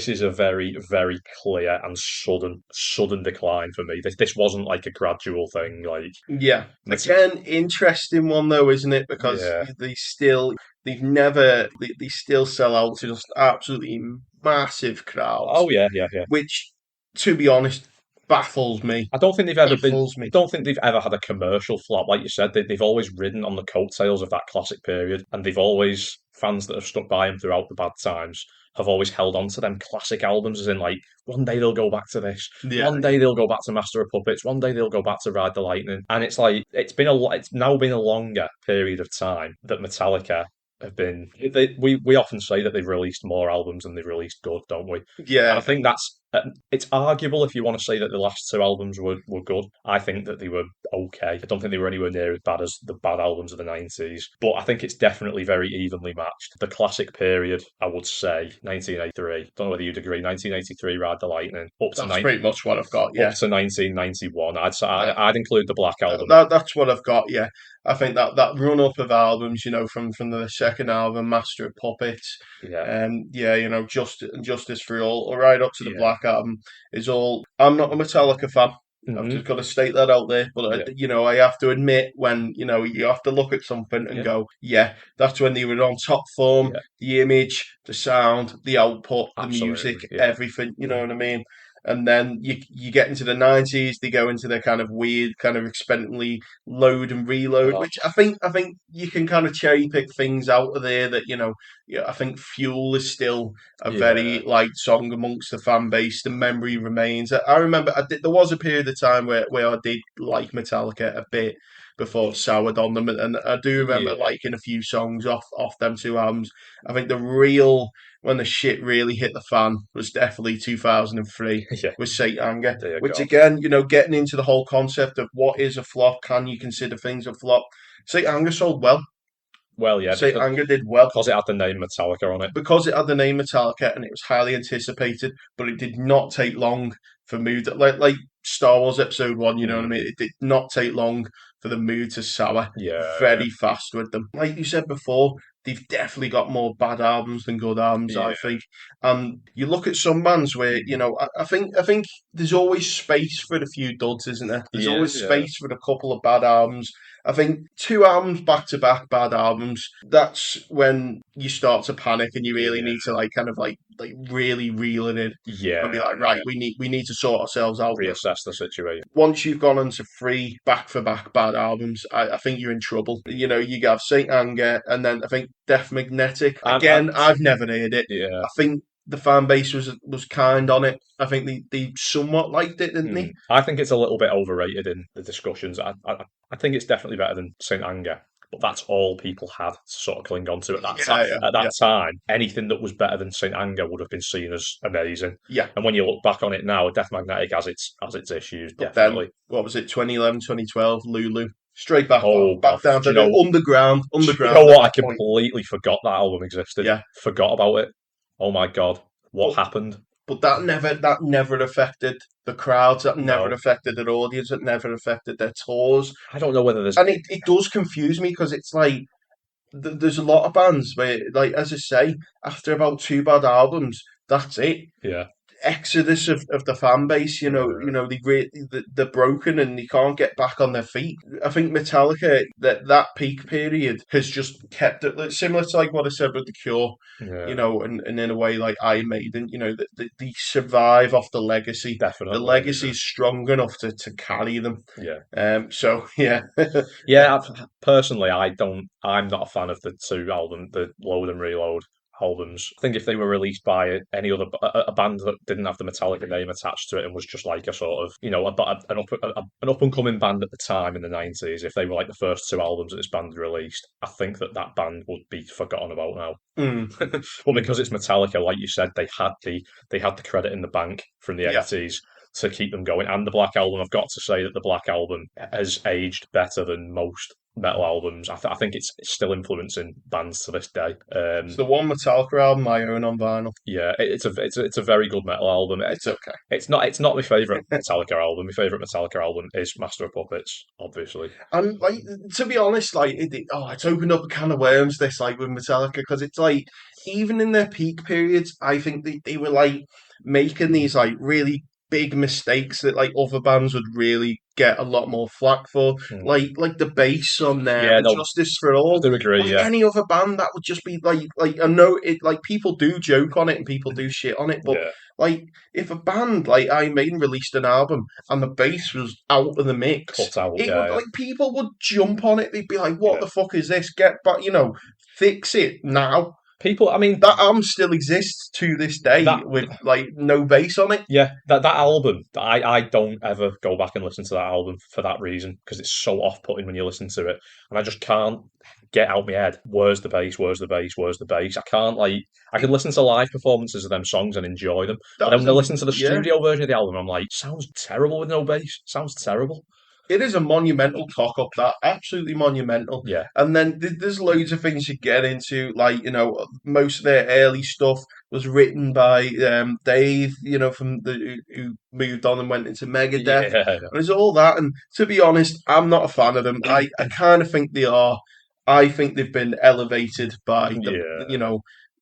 is a very very clear and sudden decline for me. This wasn't like a gradual thing. Like Yeah. it's Again, interesting one though, isn't it? Because yeah, they still sell out to just absolutely massive crowds. oh yeah, yeah, yeah, Which, to be honest, baffles me. I don't think they've ever been. Baffles me. I don't think they've ever had a commercial flop, like you said. They've always ridden on the coattails of that classic period, and they've always fans that have stuck by them throughout the bad times have always held on to them classic albums. As in, like, one day they'll go back to this, Yeah. one day they'll go back to Master of Puppets, one day they'll go back to Ride the Lightning, and it's like it's now been a longer period of time that Metallica have been. We often say that they've released more albums than they've released good, don't we? Yeah. And I think that's it's arguable if you want to say that the last two albums were good. I think that they were okay. I don't think they were anywhere near as bad as the bad albums of the 90s, but I think it's definitely very evenly matched. The classic period, I would say, 1983. Don't know whether you'd agree. 1983, Ride the Lightning, That's pretty much what I've got. Yeah. Up to 1991. I'd include the Black Album. That's what I've got. Yeah. I think that run up of albums, from the second album, Master of Puppets, Justice for All, right up to the Black album is all. I'm not a Metallica fan. I've just got to state that out there. But I have to admit when you have to look at something and go, that's when they were on top form. Yeah. The image, the sound, the output, the music, everything. You know what I mean? And then you get into the 90s, they go into their kind of weird, kind of experimentally load and reload, which I think you can kind of cherry pick things out of there that, I think Fuel is still a very liked song amongst the fan base. The memory remains. I remember there was a period of time where I did like Metallica a bit before it soured on them. And I do remember liking a few songs off them two albums. I think when the shit really hit the fan was definitely 2003 with Saint Anger, which again, getting into the whole concept of what is a flop, can you consider things a flop? Saint Anger sold well. Well, yeah. Saint Anger did well. Because it had the name Metallica on it. Because it had the name Metallica and it was highly anticipated, but it did not take long for mood, like Star Wars Episode 1, you know what I mean? It did not take long for the mood to sour very fast with them. Like you said before, they've definitely got more bad albums than good albums, I think. You look at some bands where, I think there's always space for a few duds, isn't there? There's always space for a couple of bad albums. I think 2 albums back-to-back bad albums, that's when you start to panic and you really need to really reel it in. Yeah. And be like, right, we need to sort ourselves out. Reassess the situation. Once you've gone into 3 back-for-back bad albums, I think you're in trouble. You have Saint Anger and then I think Death Magnetic. Again, I've never heard it. Yeah. I think the fan base was kind on it. I think they somewhat liked it, didn't they? I think it's a little bit overrated in the discussions. I think it's definitely better than Saint Anger, but that's all people had to sort of cling on to at that time. At that time, anything that was better than Saint Anger would have been seen as amazing. Yeah. And when you look back on it now, Death Magnetic has its issues, but definitely. Then, what was it, 2011, 2012, Lulu? Straight back down to the underground. You know what? I completely forgot that album existed. Yeah. Forgot about it. Oh my God. What happened? But that never affected the crowds. That never affected their audience. It never affected their tours. I don't know whether there's... And it does confuse me because it's like, there's a lot of bands where, like, as I say, after about 2 bad albums, that's it. Yeah. Exodus of the fan base, they're broken and they can't get back on their feet. I think Metallica, that peak period has just kept it similar to like what I said with The Cure, and in a way like Iron Maiden, they survive off the legacy. Definitely. The legacy is strong enough to carry them. Yeah. Personally, I'm not a fan of the 2 albums, the Load and Reload albums. I think if they were released by any other a band that didn't have the Metallica name attached to it and was just like a sort of an up and coming band at the time in the 90s, if they were like the first 2 albums that this band released, I think that band would be forgotten about now. But because it's Metallica, like you said, they had the credit in the bank from the 80s to keep them going. And the Black Album, I've got to say that the Black Album has aged better than most metal albums. I think it's still influencing bands to this day. It's the one Metallica album I own on vinyl. Yeah, it's a very good metal album. It's okay. It's not my favourite Metallica album. My favourite Metallica album is Master of Puppets, obviously. And like, to be honest, like it's opened up a can of worms. This like with Metallica, because it's like even in their peak periods, I think they were like making these like really big mistakes that like other bands would really get a lot more flack for. Like the bass on there, Justice for All. I do agree. Like any other band, that would just be like I know it. Like people do joke on it and people do shit on it, but like if a band like Iron Maiden released an album and the bass was out of the mix, cut out, like people would jump on it. They'd be like, "What the fuck is this? Get back, fix it now." People, I mean, that album still exists to this day with like no bass on it. Yeah, that album, I don't ever go back and listen to that album for that reason, because it's so off-putting when you listen to it, and I just can't get out my head. Where's the bass? Where's the bass? Where's the bass? I can't I can listen to live performances of them songs and enjoy them, but then when I listen to the studio version of the album, I'm like, sounds terrible with no bass. Sounds terrible. It is a monumental cock-up, that. Absolutely monumental. Yeah. And then there's loads of things you get into, like, most of their early stuff was written by Dave, from who moved on and went into Megadeth. Yeah. And there's all that. And to be honest, I'm not a fan of them. I kind of think they are. I think they've been elevated by, the,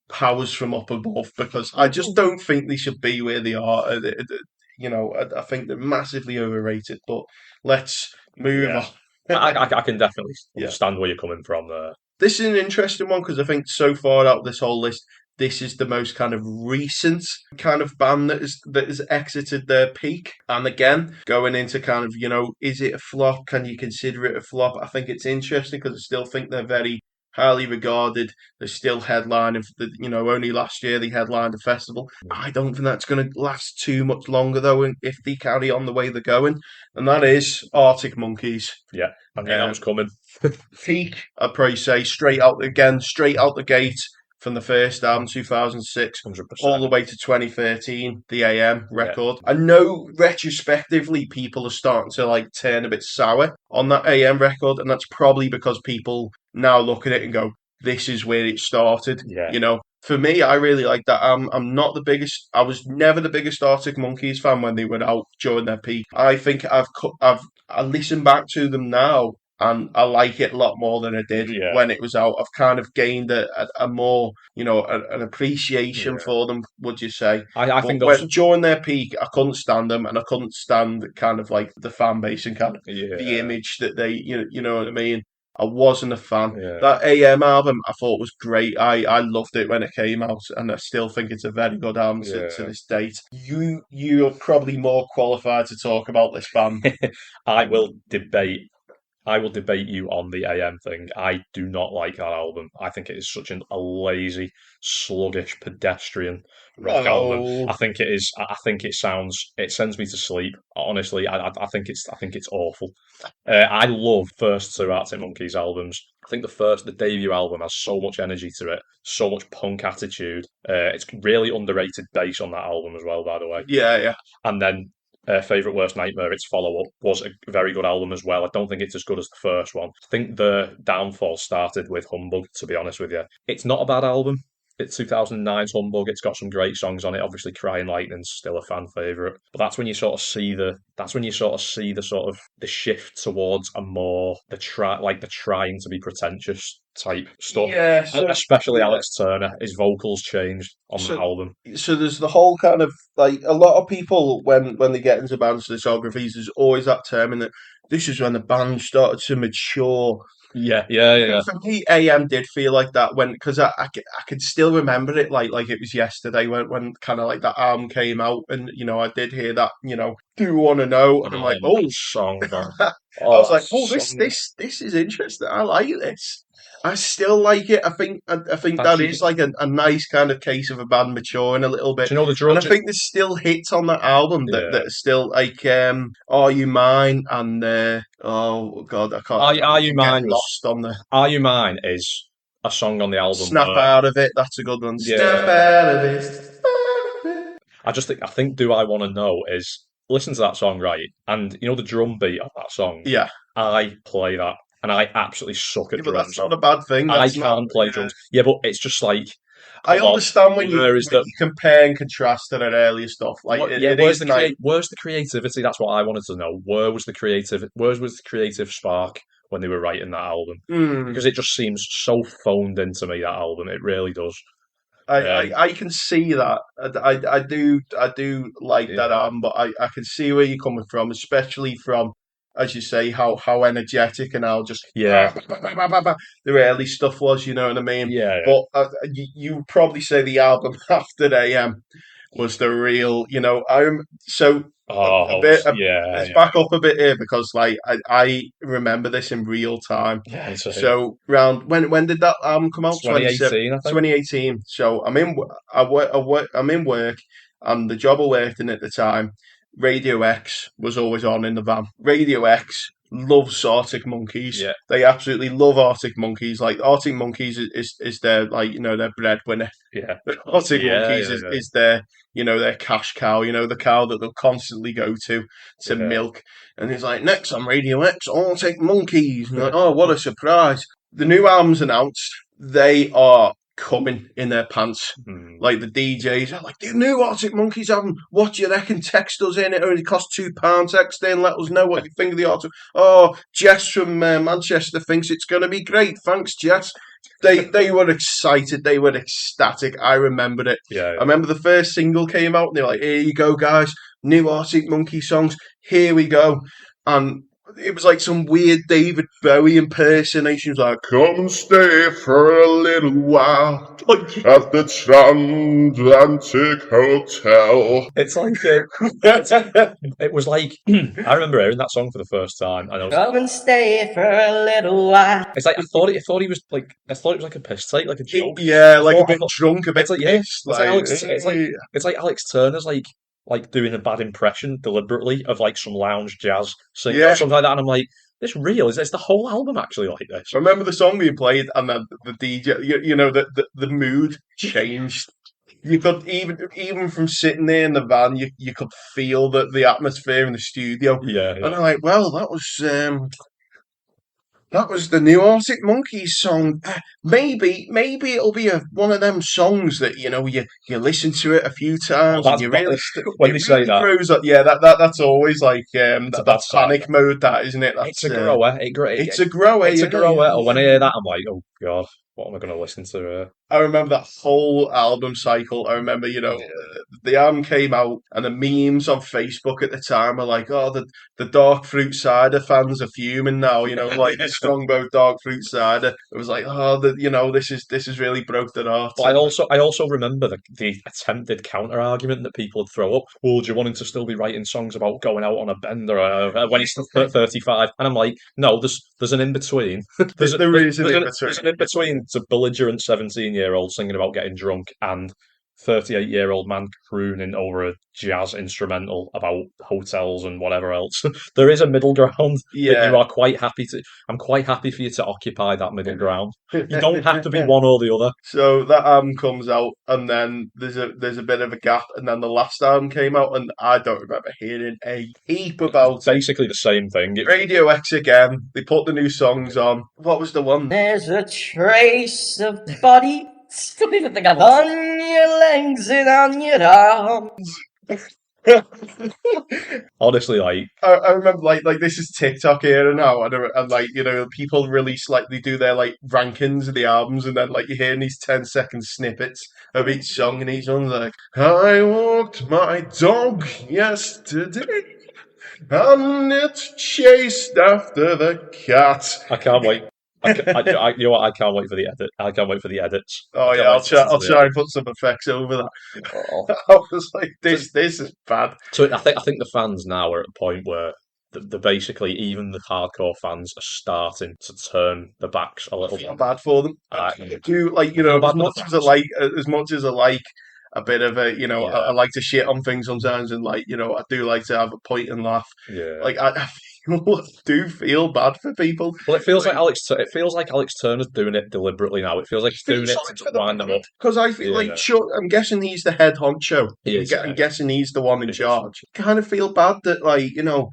powers from up above, because I just don't think they should be where they are. I think they're massively overrated, but let's move on. I can definitely understand where you're coming from there. This is an interesting one, because I think so far out of this whole list, this is the most kind of recent kind of band that has exited their peak. And again, going into kind of, is it a flop? Can you consider it a flop? I think it's interesting because I still think they're very highly regarded. They're still headlining. Only last year they headlined a festival. I don't think that's going to last too much longer, though, if they carry on the way they're going. And that is Arctic Monkeys. Yeah, I knew that was coming. Peak, I'd probably say, straight out the gate. From the first album, 2006, 100%. all the way to 2013, the AM record. I know retrospectively people are starting to turn a bit sour on that AM record, and that's probably because people now look at it and go, "This is where it started." Yeah. For me, I really like that. I'm not the biggest. I was never the biggest Arctic Monkeys fan when they were out during their peak. I think I listened back to them now, and I like it a lot more than I did when it was out. I've kind of gained a more, an appreciation for them, would you say? I think during their peak, I couldn't stand them, and I couldn't stand kind of like the fan base and kind of the image that they, you know what I mean? I wasn't a fan. Yeah. That AM album I thought was great. I loved it when it came out, and I still think it's a very good album to this date. You're probably more qualified to talk about this band. I will debate you on the AM thing. I do not like that album. I think it is such a lazy, sluggish, pedestrian rock album. I think it is. I think it sends me to sleep. Honestly, I think it's awful. I love first two Arctic Monkeys albums. I think the debut album has so much energy to it, so much punk attitude. It's really underrated bass on that album as well, by the way. Yeah. And then Favourite Worst Nightmare, its follow-up, was a very good album as well. I don't think it's as good as the first one. I think the downfall started with Humbug, to be honest with you. It's not a bad album. It's 2009's Humbug. It's got some great songs on it. Obviously, Crying Lightning's still a fan favourite. But that's when you sort of see the shift towards a more the trying to be pretentious type stuff. Yeah, especially Alex Turner. His vocals changed on the album. So there's the whole kind of a lot of people when they get into bands' discographies, there's always that term in that this is when the band started to mature. Yeah. For me, AM did feel like that because I could still remember it like it was yesterday when kind of like that album came out, and I did hear that Do You Want to Know, and I'm like, song. I was like, this is interesting. I like this. I still like it. I think that is like a nice kind of case of a band maturing a little bit. Do you know the drum? And I think there's still hits on that album that are still like Are You Mine and oh god, I can't. Are You Mine? Lost on the Are You Mine is a song on the album. Snap Out of It. That's a good one. Yeah. Snap out of it. I think Do I Want to Know is listen to that song, right? And the drum beat of that song. Yeah, I play that. And I absolutely suck at drums. But that's not a bad thing. I can't play drums. Yeah, but it's just like... I understand when you compare and contrast to that earlier stuff. Like, where's the creativity? That's what I wanted to know. Where was the creative spark when they were writing that album? Because it just seems so phoned into me, that album. It really does. I can see that. I do like that album, but I can see where you're coming from, especially from as you say, how energetic and how just Yeah. the early stuff was. You know what I mean? Yeah. But you would probably say the album after AM was the real. So a Oh, bit. yeah. Let's Yeah. back up a bit here because I remember this in real time. Yeah. So round when did that album come out? 2018, I think. 2018. So I'm in work, and the job I worked in at the time, Radio X was always on in the van. Radio X loves Arctic Monkeys. Yeah. They absolutely love Arctic Monkeys. Like Arctic Monkeys is their their breadwinner. Yeah. Arctic Yeah, Monkeys yeah, is their their cash cow. The cow that they'll constantly go to milk. And he's like, next on Radio X, Arctic Monkeys. And like, oh, what a surprise! The new album's announced. They are coming in their pants. Like the DJs are like, the new Arctic Monkeys album, what do you reckon? Text us in, it only costs £2. Text in, let us know what you think of the Arctic. Oh, Jess from Manchester thinks it's going to be great. Thanks, Jess. They were excited, they were ecstatic. I remember it. Yeah. I remember the first single came out and they're like, here you go, guys, new Arctic Monkey songs, here we go. And it was like some weird David Bowie impersonation. It was like, come and stay for a little while at the Transatlantic Hotel. It's like it was like I remember hearing that song for the first time, and I was Come and stay for a little while. It's like I thought it was like a piss take, like a joke. Yeah, like I a bit thought- drunk, a bit It's like pissed. it's like Alex Turner's like doing a bad impression deliberately of like some lounge jazz singer or something like that, and I'm like, this real? Is the whole album actually like this? I remember the song being played, and then the DJ, the mood changed. You could even from sitting there in the van, you could feel the atmosphere in the studio. Yeah. And I'm like, well, that was the new Arctic Monkeys song. Maybe it'll be one of them songs that you listen to it a few times and you really when they say that. Grows up. Yeah, that's always like that panic sign. mode. That isn't it? It's a grower. It's a grower. It's a grower. And when I hear that, I'm like, oh god, what am I going to listen to? I remember that whole album cycle. I remember, the album came out and the memes on Facebook at the time were like, oh, the dark fruit cider fans are fuming now, like the Strongbow dark fruit cider. It was like, oh, this is really broke their heart. But I also remember the attempted counter argument that people would throw up. Oh, do you want him to still be writing songs about going out on a bender when he's 35? And I'm like, no, there's an in between. There's an in between to belligerent 17-year-old singing about getting drunk and 38-year-old man crooning over a jazz instrumental about hotels and whatever else. There is a middle ground that you are quite happy to. I'm quite happy for you to occupy that middle ground. You don't have to be one or the other. So that album comes out, and then there's a bit of a gap, and then the last album came out, and I don't remember hearing a heap about basically the same thing. Radio X again. They put the new songs on. What was the one? There's a trace of body. Don't even think I know. On your legs and on your arms. Honestly, like I remember, like this is TikTok era now, and people release they do their rankings of the albums, and then you're hearing these 10-second snippets of each song, and each one's like, I walked my dog yesterday, and it chased after the cat. I can't wait. You know what? I can't wait for the edit. I can't wait for the edits. Oh yeah, I'll try and put some effects over that. Oh. I was like, this is bad. So I think the fans now are at a point where they're basically, even the hardcore fans are starting to turn their backs a little I feel bit. bad for them. I do as much as I like a bit of a, I like to shit on things sometimes, and I do like to have a point and laugh. Yeah. I do feel bad for people. Well, it feels like Alex Turner's doing it deliberately now. It feels like he's doing it to wind them up. Because I feel I'm guessing he's the head honcho. I'm guessing he's the one in charge. I kind of feel bad that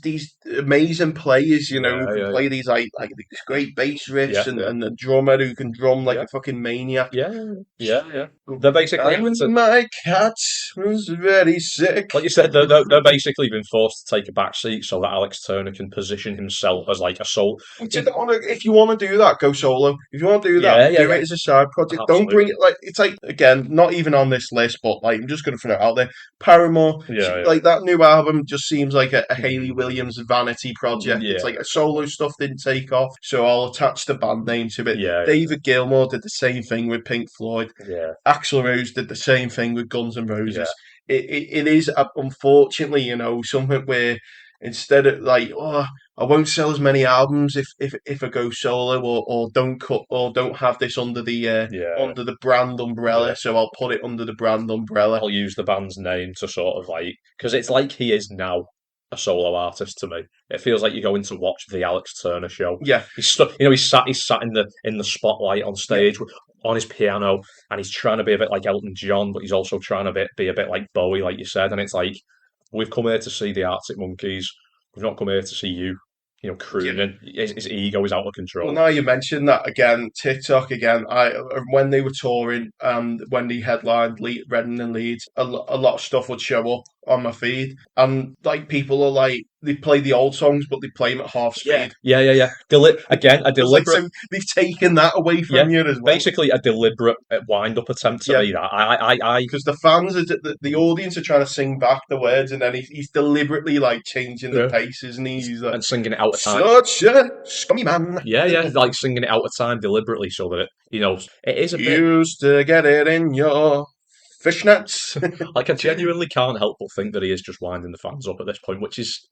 these amazing players, who can play these these great bass riffs and the drummer who can drum like a fucking maniac. Yeah. They're basically my cat was very sick. Like you said, they're basically been forced to take a back seat so that Alex Turner can position himself as like a soul. If you want to do that, go solo. If you want to do that, do it as a side project. Absolutely. Don't bring it it's like, again, not even on this list, but like I'm just going to throw it out there. Paramore, like that new album just seems like a Hayley Williams vanity project. It's like a solo stuff didn't take off, so I'll attach the band name to it. David Gilmour did the same thing with Pink Floyd. Axl Rose did the same thing with Guns N' Roses. It is, unfortunately, something where instead of like, I won't sell as many albums if I go solo, or don't have this under the brand umbrella, so I'll put it under the brand umbrella. I'll use the band's name to sort of like, because it's like he is now a solo artist to me. It feels like you're going to watch the Alex Turner show. Yeah, he's sat in the spotlight on stage on his piano, and he's trying to be a bit like Elton John, but he's also trying to be a bit like Bowie, like you said. And it's like, we've come here to see the Arctic Monkeys. We've not come here to see you, crooning. His ego is out of control. Well, now you mentioned that again, TikTok again. When they were touring, when they headlined Reading and Leeds, a lot of stuff would show up on my feed, and like people are like, they play the old songs, but they play them at half speed. Yeah. A deliberate. So they've taken that away from you as well. Basically, a deliberate wind-up attempt to me. That because the fans, the audience are trying to sing back the words, and then he's deliberately like changing the paces, and he's like, and singing it out of time. Such a scummy man. Yeah, like singing it out of time deliberately, so that it is a bit. Used to get it in your fishnets. Like, I genuinely can't help but think that he is just winding the fans up at this point, which is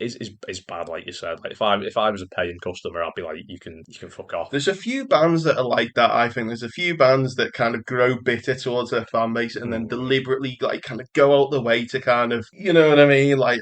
bad, like you said. Like, if I was a paying customer, I'd be like, you can fuck off. There's a few bands that are like that. I think there's a few bands that kind of grow bitter towards their fan base, and then deliberately like kind of go out the way to kind of, you know what I mean? Like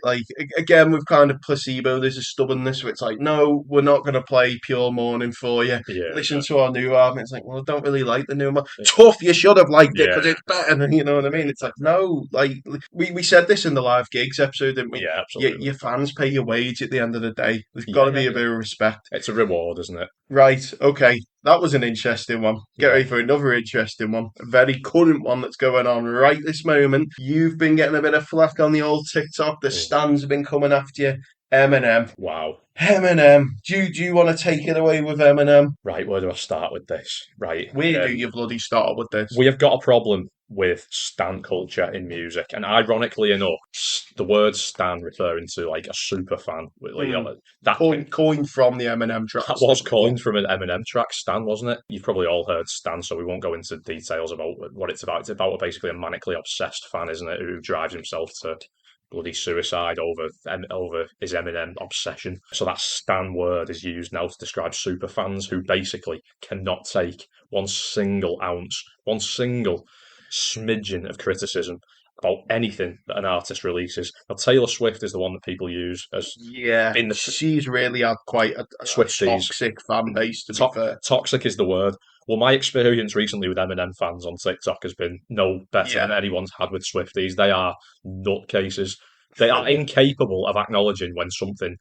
again with kind of Placebo, there's a stubbornness where it's like, no, we're not going to play Pure Morning for you. Listen to our new album. It's like, well, I don't really like the new one. Tough, you should have liked it because it's better than, you know what I mean? It's like, no, like we said this in the live gigs episode, didn't we? Yeah, absolutely. Your fans pay your wage at the end of the day. There's got to be a bit of respect. It's a reward, isn't it? Right, okay. That was an interesting one. Get ready for another interesting one. A very current one that's going on right this moment. You've been getting a bit of flack on the old TikTok. The stands have been coming after you. Eminem. Wow. Eminem. Do you want to take it away with Eminem? Right, where do I start with this? Right. Where do you bloody start with this? We have got a problem with stan culture in music, and ironically enough, the word stan referring to like a super fan, that coined from the Eminem track. That was coined from an Eminem track, Stan, wasn't it? You've probably all heard Stan, so we won't go into details about what it's about. It's about basically a manically obsessed fan, isn't it, who drives himself to bloody suicide over his Eminem obsession. So that stan word is used now to describe super fans who basically cannot take one single smidgen of criticism about anything that an artist releases. Now, Taylor Swift is the one that people use as she's really had quite a toxic fan base, to be fair. Toxic is the word. Well, my experience recently with Eminem fans on TikTok has been no better than anyone's had with Swifties. They are nutcases. They are incapable of acknowledging when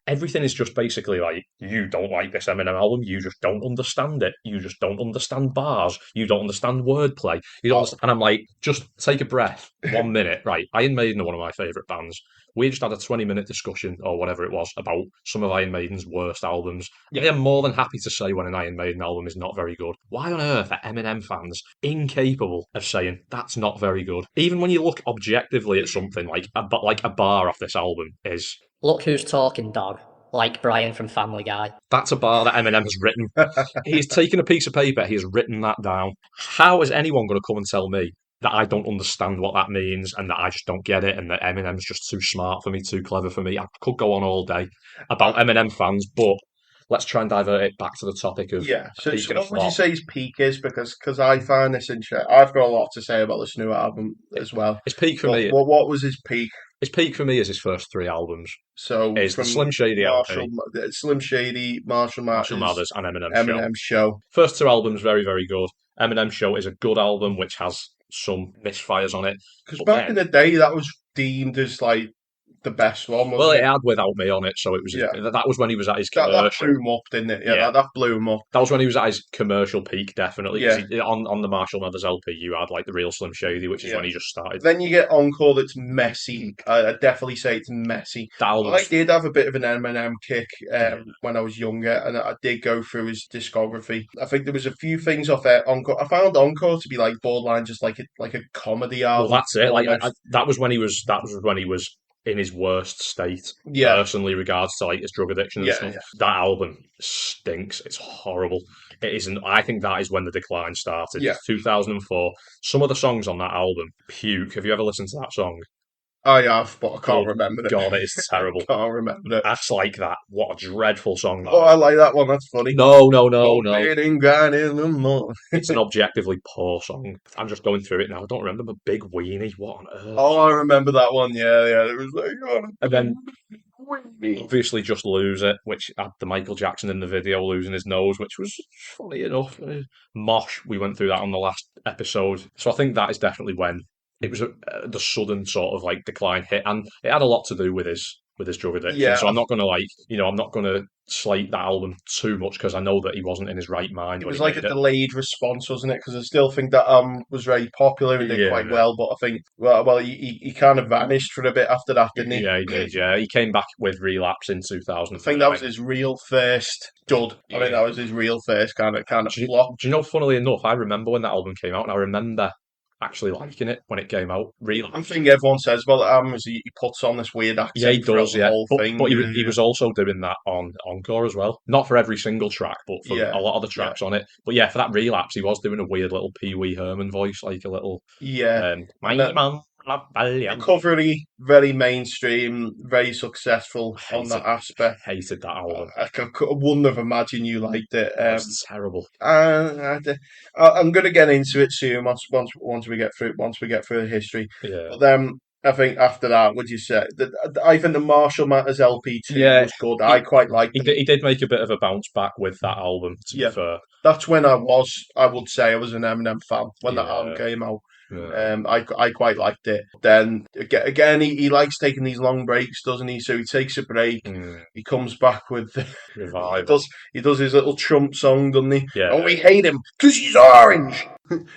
everything is just basically like, you don't like this Eminem album, you just don't understand it. You just don't understand bars. You don't understand wordplay. And I'm like, just take a breath. 1 minute. Right, Iron Maiden are one of my favourite bands. We just had a 20-minute discussion, or whatever it was, about some of Iron Maiden's worst albums. Yeah, I'm more than happy to say when an Iron Maiden album is not very good. Why on earth are Eminem fans incapable of saying that's not very good? Even when you look objectively at something like a bar off this album is... Look who's talking, dog. Like Brian from Family Guy. That's a bar that Eminem has written. He's taken a piece of paper, he has written that down. How is anyone going to come and tell me that I don't understand what that means, and that I just don't get it, and that Eminem's just too smart for me, too clever for me? I could go on all day about Eminem fans, but let's try and divert it back to the topic of... Yeah, so what would you say his peak is? Because I find this interesting. I've got a lot to say about this new album as well. His peak for me... What was his peak? His peak for me is his first 3 albums. So it's the Slim Shady LP. Slim Shady, Marshall Mathers, and Eminem Show. First 2 albums, very, very good. Eminem Show is a good album, which has some misfires on it. Because back in the day, that was deemed as like the best one, wasn't Well, it it? had Without Me on it, so it was Yeah. that was when he was at his That commercial. blew him up, didn't it? Yeah, Yeah. that blew him up. That was when he was at his commercial peak, definitely. 'Cause Yeah. on the Marshall Mathers LP, you had like the real Slim Shady, which is Yeah. when he just started. Then you get Encore that's messy. I'd definitely say it's messy. That I album's did have a bit of an Eminem kick when I was younger, and I did go through his discography. I think there was a few things off there. Encore, I found Encore to be like borderline, just like a comedy well, album. that's it. Like almost. that was when he was in his worst state, Yeah. personally, regards to like his drug addiction and Yeah, stuff. yeah. That album stinks. It's horrible. It isn't. I think that is when the decline started. Yeah. 2004. Some of the songs on that album, puke. Have you ever listened to that song? I have, but I can't Oh, remember it. God, it is terrible. Can't remember it. Acts Like That. What a dreadful song. That Oh, I like that one. That's funny. No. Getting grind in the morning. It's an objectively poor song. I'm just going through it now. I don't remember the Big Weenie. What on earth? Oh, I remember that one. Yeah. It was like, And then obviously Just Lose It, which had the Michael Jackson in the video losing his nose, which was funny enough. Mosh, we went through that on the last episode. So I think that is definitely when it was the sudden sort of like decline hit, and it had a lot to do with his drug addiction. Yeah. So I'm not gonna I'm not gonna slate that album too much because I know that he wasn't in his right mind. It when was he like a made it. delayed response, wasn't it? Because I still think that was very popular and did quite Yeah. well. But I think, he kind of vanished for a bit after that, didn't he? Yeah, he did. Yeah, he came back with Relapse in I 2000. think that was his real first dud. I think that was his real first kind of flop. Do you know? Funnily enough, I remember when that album came out, and I remember actually liking it when it came out. Relapse. I think everyone says about the album is he puts on this weird accent. Yeah, he throughout does. the Yeah, whole thing. but he was also doing that on Encore as well. Not for every single track, but for Yeah, a lot of the tracks on it. But yeah, for that Relapse, he was doing a weird little Pee Wee Herman voice, like a little my man. Recovery, very mainstream, very successful on that aspect. Hated that album. I wouldn't have imagined you liked it. It was terrible. I'm going to get into it soon once we get through the history. Yeah. But then I think after that, would you say I think the Marshall Mathers LP2 was good. I quite liked it. He did make a bit of a bounce back with that album. To be fair, that's when I would say I was an Eminem fan when that album came out. Yeah. I quite liked it. Then again, he likes taking these long breaks, doesn't he? So he takes a break. He comes back with Revival. He does his little Trump song, doesn't he? Yeah. And we hate him because he's orange.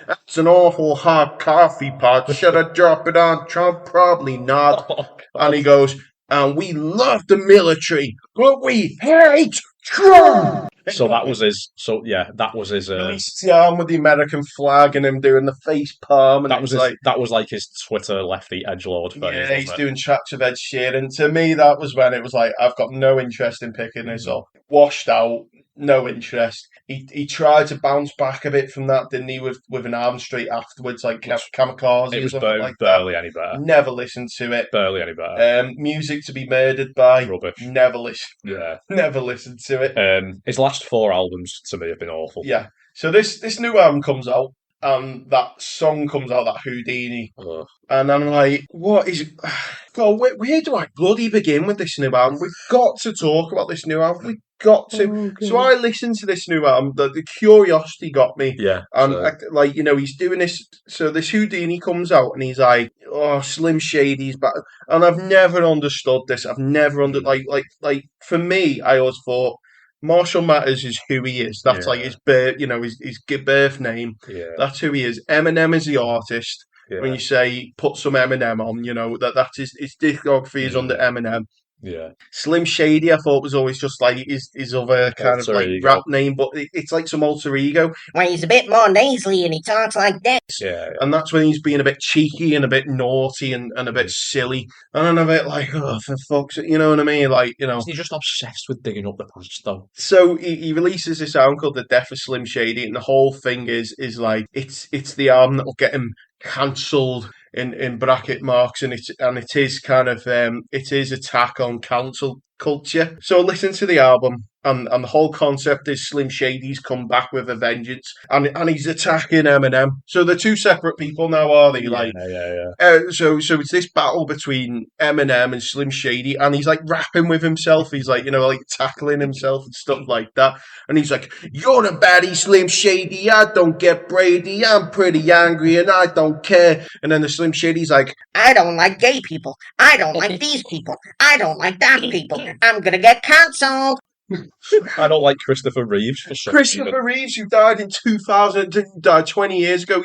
That's an awful hot coffee pot. Should I drop it on Trump? Probably not. And he goes, and we love the military, but we hate Trump. So that was his. So yeah, that was his. Released the arm with the American flag and him doing the face palm, and that was like his Twitter lefty edgelord phase. Yeah, he's doing tracks with Ed Sheeran. To me, that was when it was like, I've got no interest in picking this up. Washed out, no interest. He tried to bounce back a bit from that, didn't he? With an album straight afterwards, like Kamikaze. It was like barely that. any better. Never listened to it. Barely any better. Music to be murdered by. Rubbish. Never listen. Yeah. Never listened to it. His last 4 albums to me have been awful. Yeah. So this new album comes out, and that song comes out, that Houdini. Ugh. And I'm like, what is... God, where do I bloody begin with this new album? We've got to talk about this new album. We've got to. Okay. So I listened to this new album. The curiosity got me. Yeah. And he's doing this. So this Houdini comes out, and he's like, "Oh, Slim Shady's back." And I've never understood this. I've never like for me, I always thought Marshall Mathers is who he is. That's like his birth, his birth name. Yeah. That's who he is. Eminem is the artist. Yeah. When you say put some Eminem on, that's his discography is under Eminem. Yeah. Slim Shady, I thought, was always just like his other kind of like rap name, but it's like some alter ego. Where he's a bit more nasally and he talks like this. Yeah. And that's when he's being a bit cheeky and a bit naughty and a bit silly. And I'm a bit like, oh, for fuck's sake, you know what I mean? Like, He's just obsessed with digging up the past, though. So he releases this album called The Death of Slim Shady, and the whole thing is like, it's the album that will get him cancelled in bracket marks, and it is kind of it is attack on cancel culture. So listen to the album, and the whole concept is Slim Shady's come back with a vengeance, and he's attacking Eminem. So they're two separate people now, are they? So it's this battle between Eminem and Slim Shady, and he's like rapping with himself. He's like, like tackling himself and stuff like that. And he's like, "You're the baddie, Slim Shady. I don't get Brady. I'm pretty angry and I don't care." And then the Slim Shady's like, I don't like gay people. I don't like these people. I don't like that people. I'm gonna get cancelled. I don't like Christopher Reeves for some reason. Christopher Reeves, who died in 2000, died 20 years ago.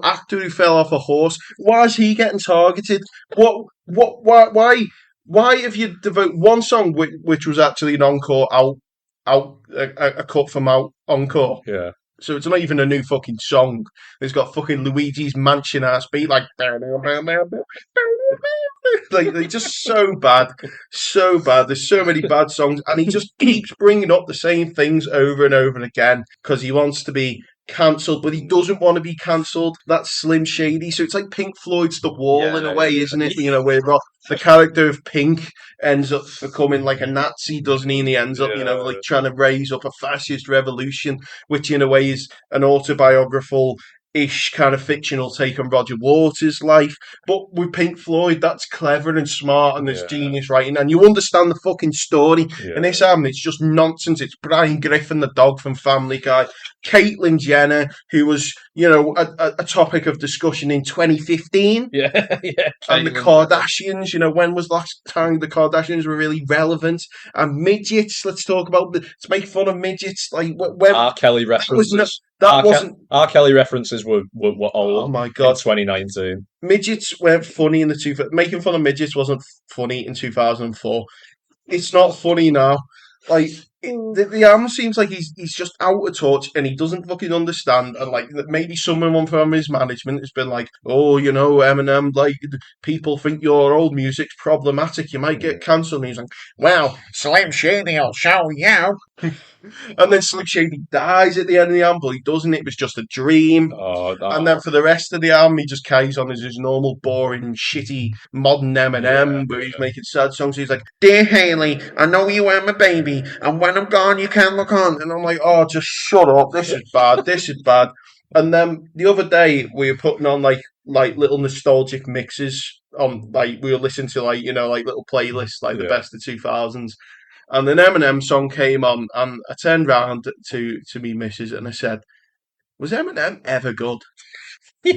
Actor who fell off a horse. Why is he getting targeted? Why have you devote one song which was actually an encore a cut from encore? Yeah. So it's not even a new fucking song. It's got fucking Luigi's Mansion ass beat, like they're just so bad. There's so many bad songs, and he just keeps bringing up the same things over and over again because he wants to be cancelled, but he doesn't want to be cancelled. That's Slim Shady. So it's like Pink Floyd's The Wall in a way, isn't it? Where the character of Pink ends up becoming like a Nazi, doesn't he? And he ends up, like trying to raise up a fascist revolution, which in a way is an autobiographical ish kind of fictional take on Roger Waters' life. But with Pink Floyd, that's clever and smart, and there's genius writing, and you understand the fucking story. And this album, it's just nonsense. It's Brian Griffin, the dog from Family Guy, Caitlyn Jenner, who was, a topic of discussion in 2015. Yeah. And the Kardashians, when was the last time the Kardashians were really relevant? And midgets, let's talk about let's make fun of midgets. Like, when R. Kelly references. R. Kelly references were old. Oh my God. In 2019. Midgets weren't funny in the making fun of midgets wasn't funny in 2004. It's not funny now. Like, the album seems like he's just out of touch and he doesn't fucking understand. And like, maybe someone from his management has been like, "Oh, Eminem, like, people think your old music's problematic. You might get cancelled." And he's like, "Well, Slim Shady will show you." And then Slim Shady dies at the end of the album, but he doesn't. It was just a dream. And then for the rest of the album, he just carries on as his normal, boring, shitty, modern Eminem, where he's making sad songs. He's like, "Dear Haley, I know you were my baby, and when I'm gone, you can look on." And I'm like, "Oh, just shut up. This is bad. This is bad." And then the other day, we were putting on like little nostalgic mixes on, like, we were listening to like little playlists, like the best of 2000s. And an Eminem song came on, and I turned round to me missus and I said, "Was Eminem ever good?" Were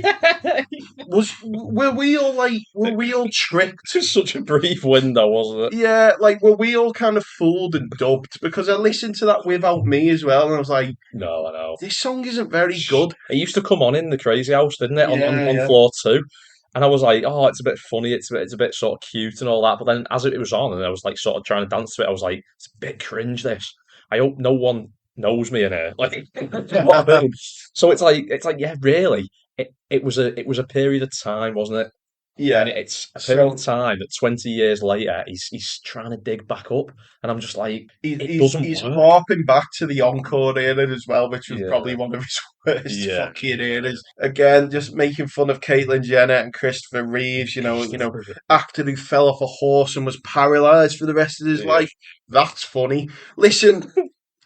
we all tricked? It was such a brief window, wasn't it? Yeah, like, were we all kind of fooled and dubbed? Because I listened to that Without Me as well, and I was like, no, I know. This song isn't very good. It used to come on in the Crazy House, didn't it? On floor 2. And I was like, "Oh, it's a bit funny, it's a bit sort of cute and all that." But then as it was on and I was like sort of trying to dance to it, I was like, "It's a bit cringe, this. I hope no one knows me in here." Like, so it's like, yeah, really. It was a period of time, wasn't it? Yeah. And it's a period of time that 20 years later he's trying to dig back up, and I'm just like, he's harping back to the encore era as well, which was probably one of his worst fucking eras. Again, just making fun of Caitlyn Jenner and Christopher Reeves, actor who fell off a horse and was paralysed for the rest of his life. That's funny. Listen,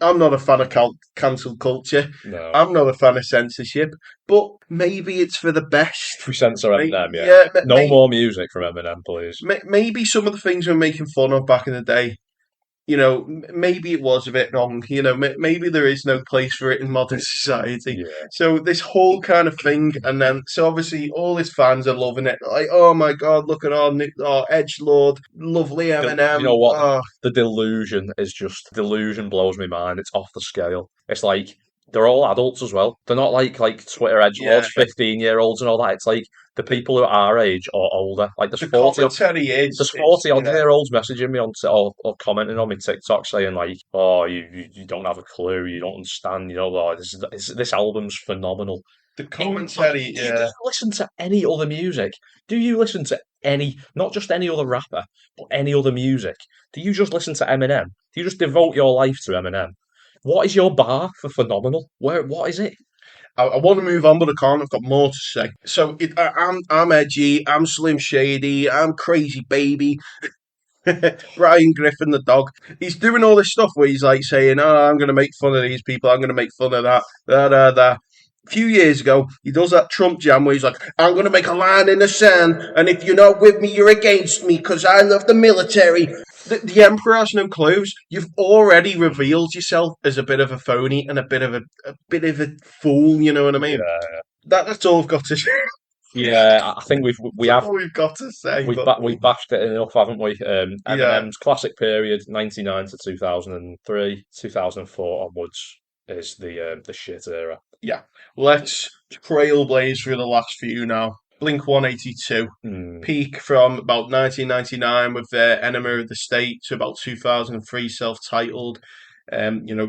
I'm not a fan of cancel culture. No. I'm not a fan of censorship, but maybe it's for the best. We censor Eminem, no more music from Eminem, please. Maybe some of the things we were making fun of back in the day, maybe it was a bit wrong. Maybe there is no place for it in modern society. Yeah. So this whole kind of thing, and then so obviously all his fans are loving it. Like, "Oh my God, look at our edgelord, lovely Eminem." You know what? The delusion blows my mind. It's off the scale. It's like, they're all adults as well. They're not like Twitter edgelords, 15-year-olds and all that. It's like the people who are our age or older. Like, there's 40-odd-year-olds messaging me or commenting on my TikTok saying like, "Oh, you don't have a clue, you don't understand, this album's phenomenal." The commentary, Do you listen to any other music? Do you listen to not just any other rapper, but any other music? Do you just listen to Eminem? Do you just devote your life to Eminem? What is your bar for phenomenal? What is it? I want to move on, but I can't. I've got more to say. So I'm edgy. I'm Slim Shady. I'm crazy baby. Brian Griffin, the dog. He's doing all this stuff where he's like saying, "Oh, I'm going to make fun of these people. I'm going to make fun of that." A few years ago, he does that Trump jam where he's like, "I'm going to make a line in the sand, and if you're not with me, you're against me because I love the military." The emperor has no clothes. You've already revealed yourself as a bit of a phony and a bit of a fool. You know what I mean? Yeah, That's all I've got to say. yeah. I think we That's have all we've got to say. we've bashed it enough, haven't we? Yeah. Eminem's classic period, 99 to 2003, 2004 onwards is the shit era. Yeah. Let's trailblaze through the last few now. Blink 182. Peak from about 1999 with their Enema of the State to about 2003, self-titled.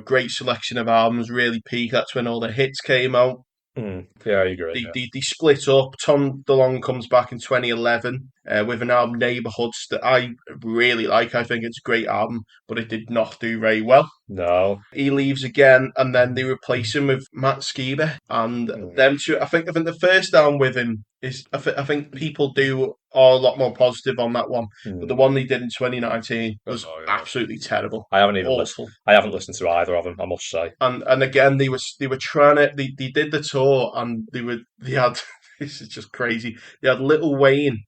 Great selection of albums, really peak. That's when all the hits came out. Yeah, I agree. They split up. Tom DeLonge comes back in 2011 with an album, Neighborhoods, that I really like. I think it's a great album, but it did not do very well. No. He leaves again, and then they replace him with Matt Skiba. And them two, I think the first album with him is, I think people are a lot more positive on that one. But the one they did in 2019 was absolutely terrible. I haven't even listened. I haven't listened to either of them, I must say. And again, they were trying to. They did the tour, and they had this is just crazy. They had Lil Wayne.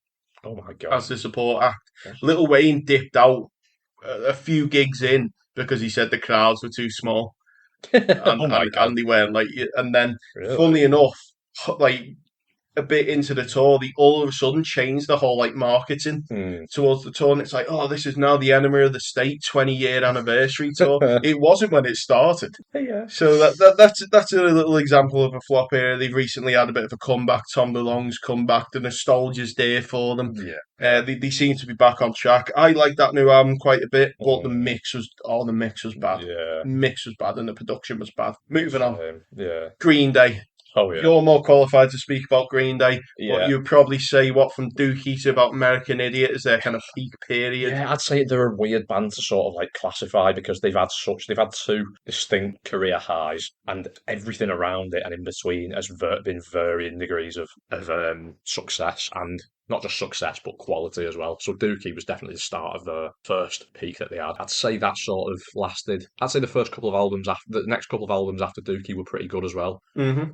Oh my God. As the support act. Lil Wayne dipped out a few gigs in because he said the crowds were too small. And they weren't and then, funnily enough, a bit into the tour, they all of a sudden changed the whole marketing towards the tour, and it's like, oh, this is now the Enema of the State 20-year anniversary tour. It wasn't when it started. Yeah. So that's a little example of a flop here. They've recently had a bit of a comeback. Tom DeLonge's comeback. The nostalgia's there for them. Yeah. They seem to be back on track. I like that new album quite a bit, but the mix was bad. Yeah. The mix was bad and the production was bad. Moving on. Yeah. Green Day. Oh, yeah. You're more qualified to speak about Green Day. Yeah. But you'd probably say from Dookie to about American Idiot is their kind of peak period. Yeah, I'd say they're a weird band to sort of classify because they've had two distinct career highs, and everything around it and in between has been varying degrees of success, and not just success but quality as well. So Dookie was definitely the start of the first peak that they had. I'd say that sort of lasted. I'd say the next couple of albums after Dookie were pretty good as well.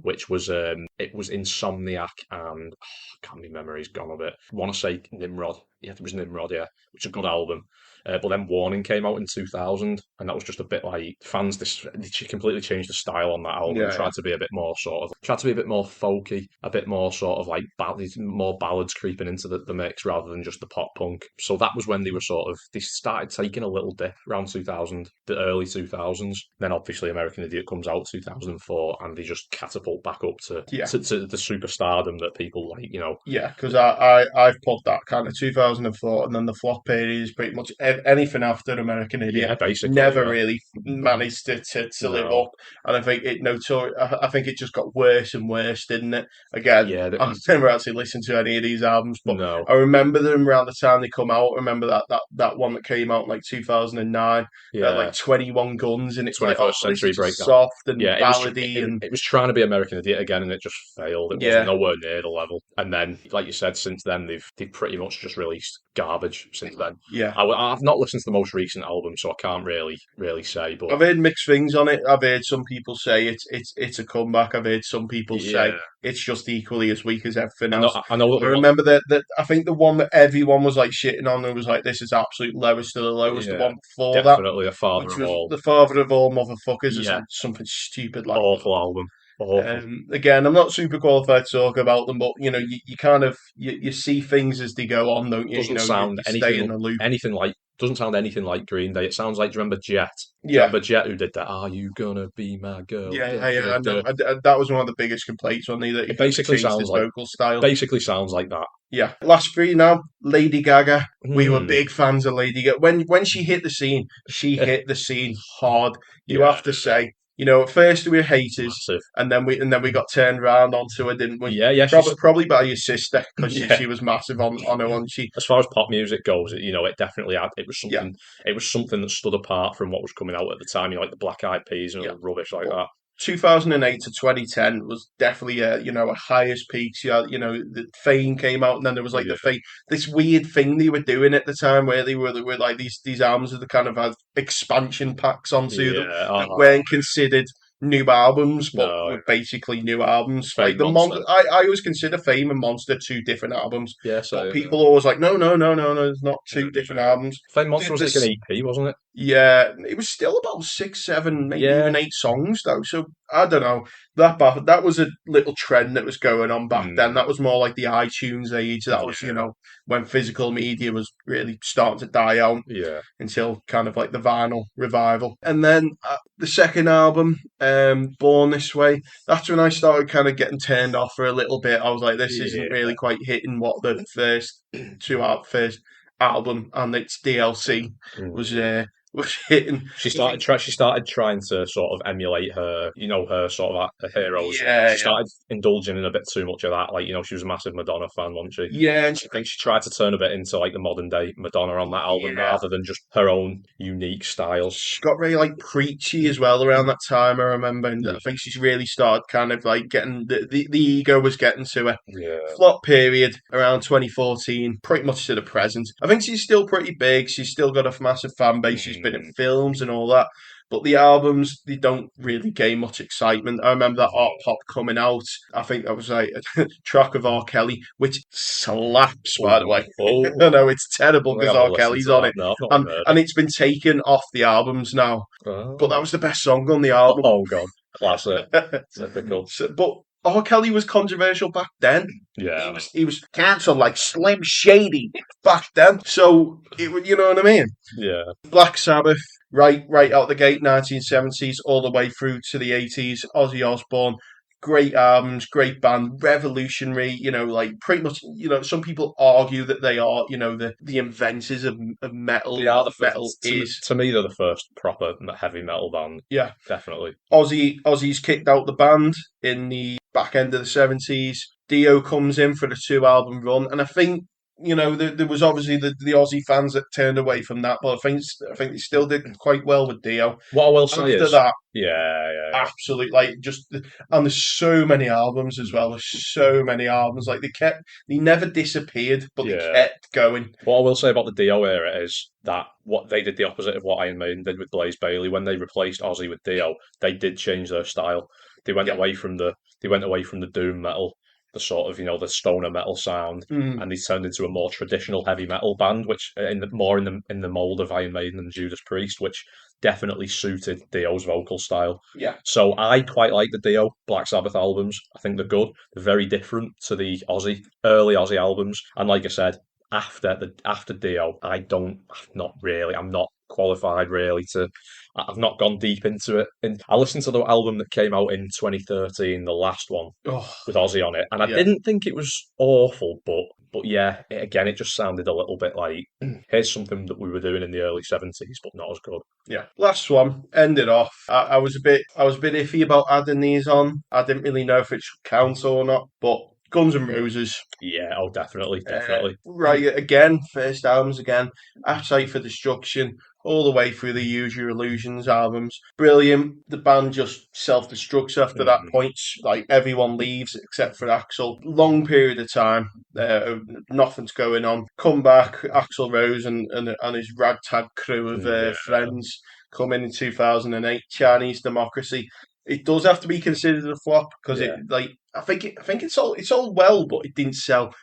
Which was it was Insomniac and I can't remember, memory's gone a bit. I want to say Nimrod. Yeah, it was Nimrod. Yeah, which is a good album. But then Warning came out in 2000, and that was just a bit fans. They completely changed the style on that album. And tried to be a bit more folky, a bit more sort of more ballads creeping into the mix rather than just the pop punk. So that was when they started taking a little dip around 2000, the early 2000s. Then obviously American Idiot comes out 2004, and they just catapult back up to the superstardom that people like. Yeah, because I've put that kind of 2004, and then the flop period is pretty much anything after American Idiot. Yeah, basically, never really managed to live up, and I think I think it just got worse and worse, didn't it? Again, I've never actually listened to any of these albums, but I remember them around the time they come out. I remember that one that came out in 2009, 21 Guns, and it's 21st Century Breakdown, soft and ballady, and it was trying to be American Idiot again, and it just failed. It was nowhere near the level. And then, like you said, since then they've pretty much just released garbage since then. Yeah, I've not listened to the most recent album, so I can't really say. But I've heard mixed things on it. I've heard some people say it's a comeback. I've heard some people say it's just equally as weak as everything else. I know. I remember that. I think the one that everyone was shitting on, and was this is absolute lowest of the lowest. The one before definitely the father of all. The father of all motherfuckers. Is something stupid like awful album. Again, I'm not super qualified to talk about them, but you kind of you see things as they go on, don't you? Doesn't sound stay in the loop. Doesn't sound anything like Green Day. It sounds like, do you remember Jet? Yeah. Remember Jet who did that? Are you gonna be my girl? Yeah. That was one of the biggest complaints on that. It basically sounds his vocal style. Basically sounds like that. Yeah. Last three now. Lady Gaga. We were big fans of Lady Gaga. When she hit the scene, she hit the scene hard. You have to say. At first we were haters, massive. and then we got turned around onto her, didn't we? Yeah. Probably by your sister, because she was massive on her one. As far as pop music goes, it definitely had. It was something. It was something that stood apart from what was coming out at the time. Like the Black Eyed Peas and rubbish like that. 2008 to 2010 was definitely a highest peaks. The Fame came out, and then there was like the Fame, this weird thing they were doing at the time where they were like these albums that kind of had expansion packs onto them that weren't considered new albums, but were basically new albums. Fame, like the Monster. I always consider Fame and Monster two different albums. Yeah, so But people always like, no, it's not two different albums. Fame Monster was like an EP, wasn't it? Yeah, it was still about 6, 7, maybe even 8 songs though. So I don't know. That was a little trend that was going on back then. That was more like the iTunes age. That was when physical media was really starting to die out. Yeah. Until kind of like the vinyl revival, and then the second album, Born This Way. That's when I started kind of getting turned off for a little bit. I was like, this isn't really quite hitting what the first album and its DLC was hitting. She started trying to sort of emulate her sort of her heroes. She started indulging in a bit too much of that. Like, she was a massive Madonna fan, wasn't she? Yeah, and I think she tried to turn a bit into like the modern day Madonna on that album rather than just her own unique style. She got very like preachy as well around that time. I remember, and I think she's really started kind of like getting the ego was getting to her. Yeah. Flop period around 2014, pretty much to the present. I think she's still pretty big. She's still got a massive fan base. She's been in films and all that. But the albums, they don't really gain much excitement. I remember that Art Pop coming out. I think that was like a track of R. Kelly, which slaps, by the way. I know, it's terrible because R. Kelly's on it. No, and it's been taken off the albums now. Oh. But that was the best song on the album. Oh, God. Classic. Typical. But R. Kelly was controversial back then. Yeah. He was cancelled like Slim Shady back then. So, you know what I mean? Yeah. Black Sabbath, right out the gate, 1970s, all the way through to the 80s. Ozzy Osbourne, great albums, great band, revolutionary, like pretty much, some people argue that they are, the inventors of metal. They are to me, they're the first proper heavy metal band. Yeah. Definitely. Ozzy's kicked out the band in the back end of the 70s. Dio comes in for the 2-album run, and I think, there was obviously the Aussie fans that turned away from that, but I think they still did quite well with Dio. What I will say after that, absolutely, and there's so many albums as well. There's so many albums. Like they never disappeared, but they kept going. What I will say about the Dio era is that what they did the opposite of what Iron Maiden did with Blaze Bayley. When they replaced Ozzy with Dio, they did change their style. They went away from the doom metal, the sort of the stoner metal sound, and they turned into a more traditional heavy metal band, which in the mold of Iron Maiden and Judas Priest, which definitely suited Dio's vocal style. Yeah. So I quite like the Dio Black Sabbath albums. I think they're good. They're very different to the early Ozzy albums, and like I said, after Dio, I'm not qualified really I've not gone deep into it. And I listened to the album that came out in 2013, the last one, with Ozzy on it, and I didn't think it was awful, but yeah, it just sounded a little bit like, here's something that we were doing in the early 70s, but not as good. Yeah. Last one, ended off. I was a bit iffy about adding these on. I didn't really know if it should count or not, but Guns N' Roses. Yeah, definitely. Right, again, first albums again. Appetite for Destruction, all the way through the Use Your Illusions albums. Brilliant. The band just self-destructs after that point. Like, everyone leaves except for Axl. Long period of time. Nothing's going on. Come back, Axl Rose and his ragtag crew of friends come in 2008. Chinese Democracy. It does have to be considered a flop because I think it sold well, but it didn't sell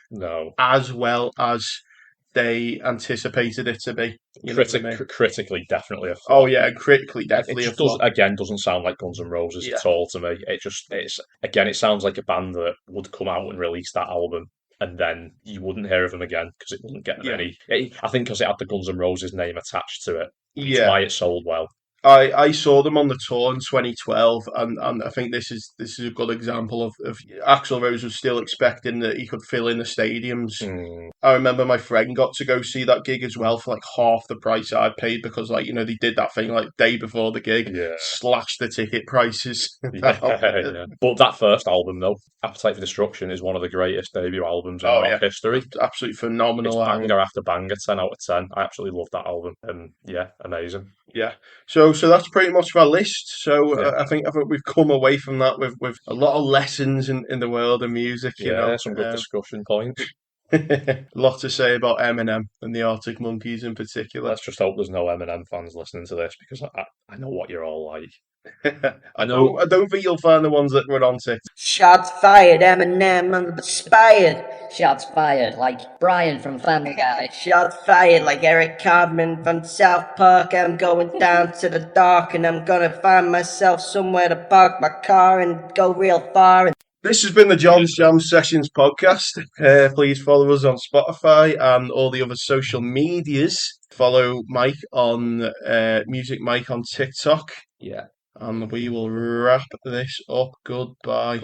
as well as they anticipated it to be. Critically, definitely a flop. Oh yeah, critically, definitely a flop. Doesn't sound like Guns N' Roses at all to me. It sounds like a band that would come out and release that album, and then you wouldn't hear of them again because it wouldn't get any. I think because it had the Guns N' Roses name attached to it. That's why it sold well. I saw them on the tour in 2012, and I think this is a good example of Axl Rose was still expecting that he could fill in the stadiums. I remember my friend got to go see that gig as well for like half the price I'd paid because they did that thing like day before the gig, slashed the ticket prices. But that first album though, Appetite for Destruction, is one of the greatest debut albums in rock history. Absolutely phenomenal. It's banger after banger, 10 out of 10. I absolutely love that album, and amazing. Yeah. So that's pretty much our list. So Yeah. I think we've come away from that with a lot of lessons in the world of music. You Yeah, know, some good discussion points. a lot to say about Eminem and the Arctic Monkeys in particular. Let's just hope there's no Eminem fans listening to this because I know what you're all like. I know. I don't think you'll find the ones that were on TikTok. Shots fired, Eminem inspired. Shots fired, like Brian from Family Guy. Shots fired like Eric Cartman from South Park. I'm going down to the dark and I'm gonna find myself somewhere to park my car and go real far. This has been the John's Jam Sessions podcast. Please follow us on Spotify and all the other social medias. Follow Mike on Music Mike on TikTok. Yeah. And we will wrap this up. Goodbye.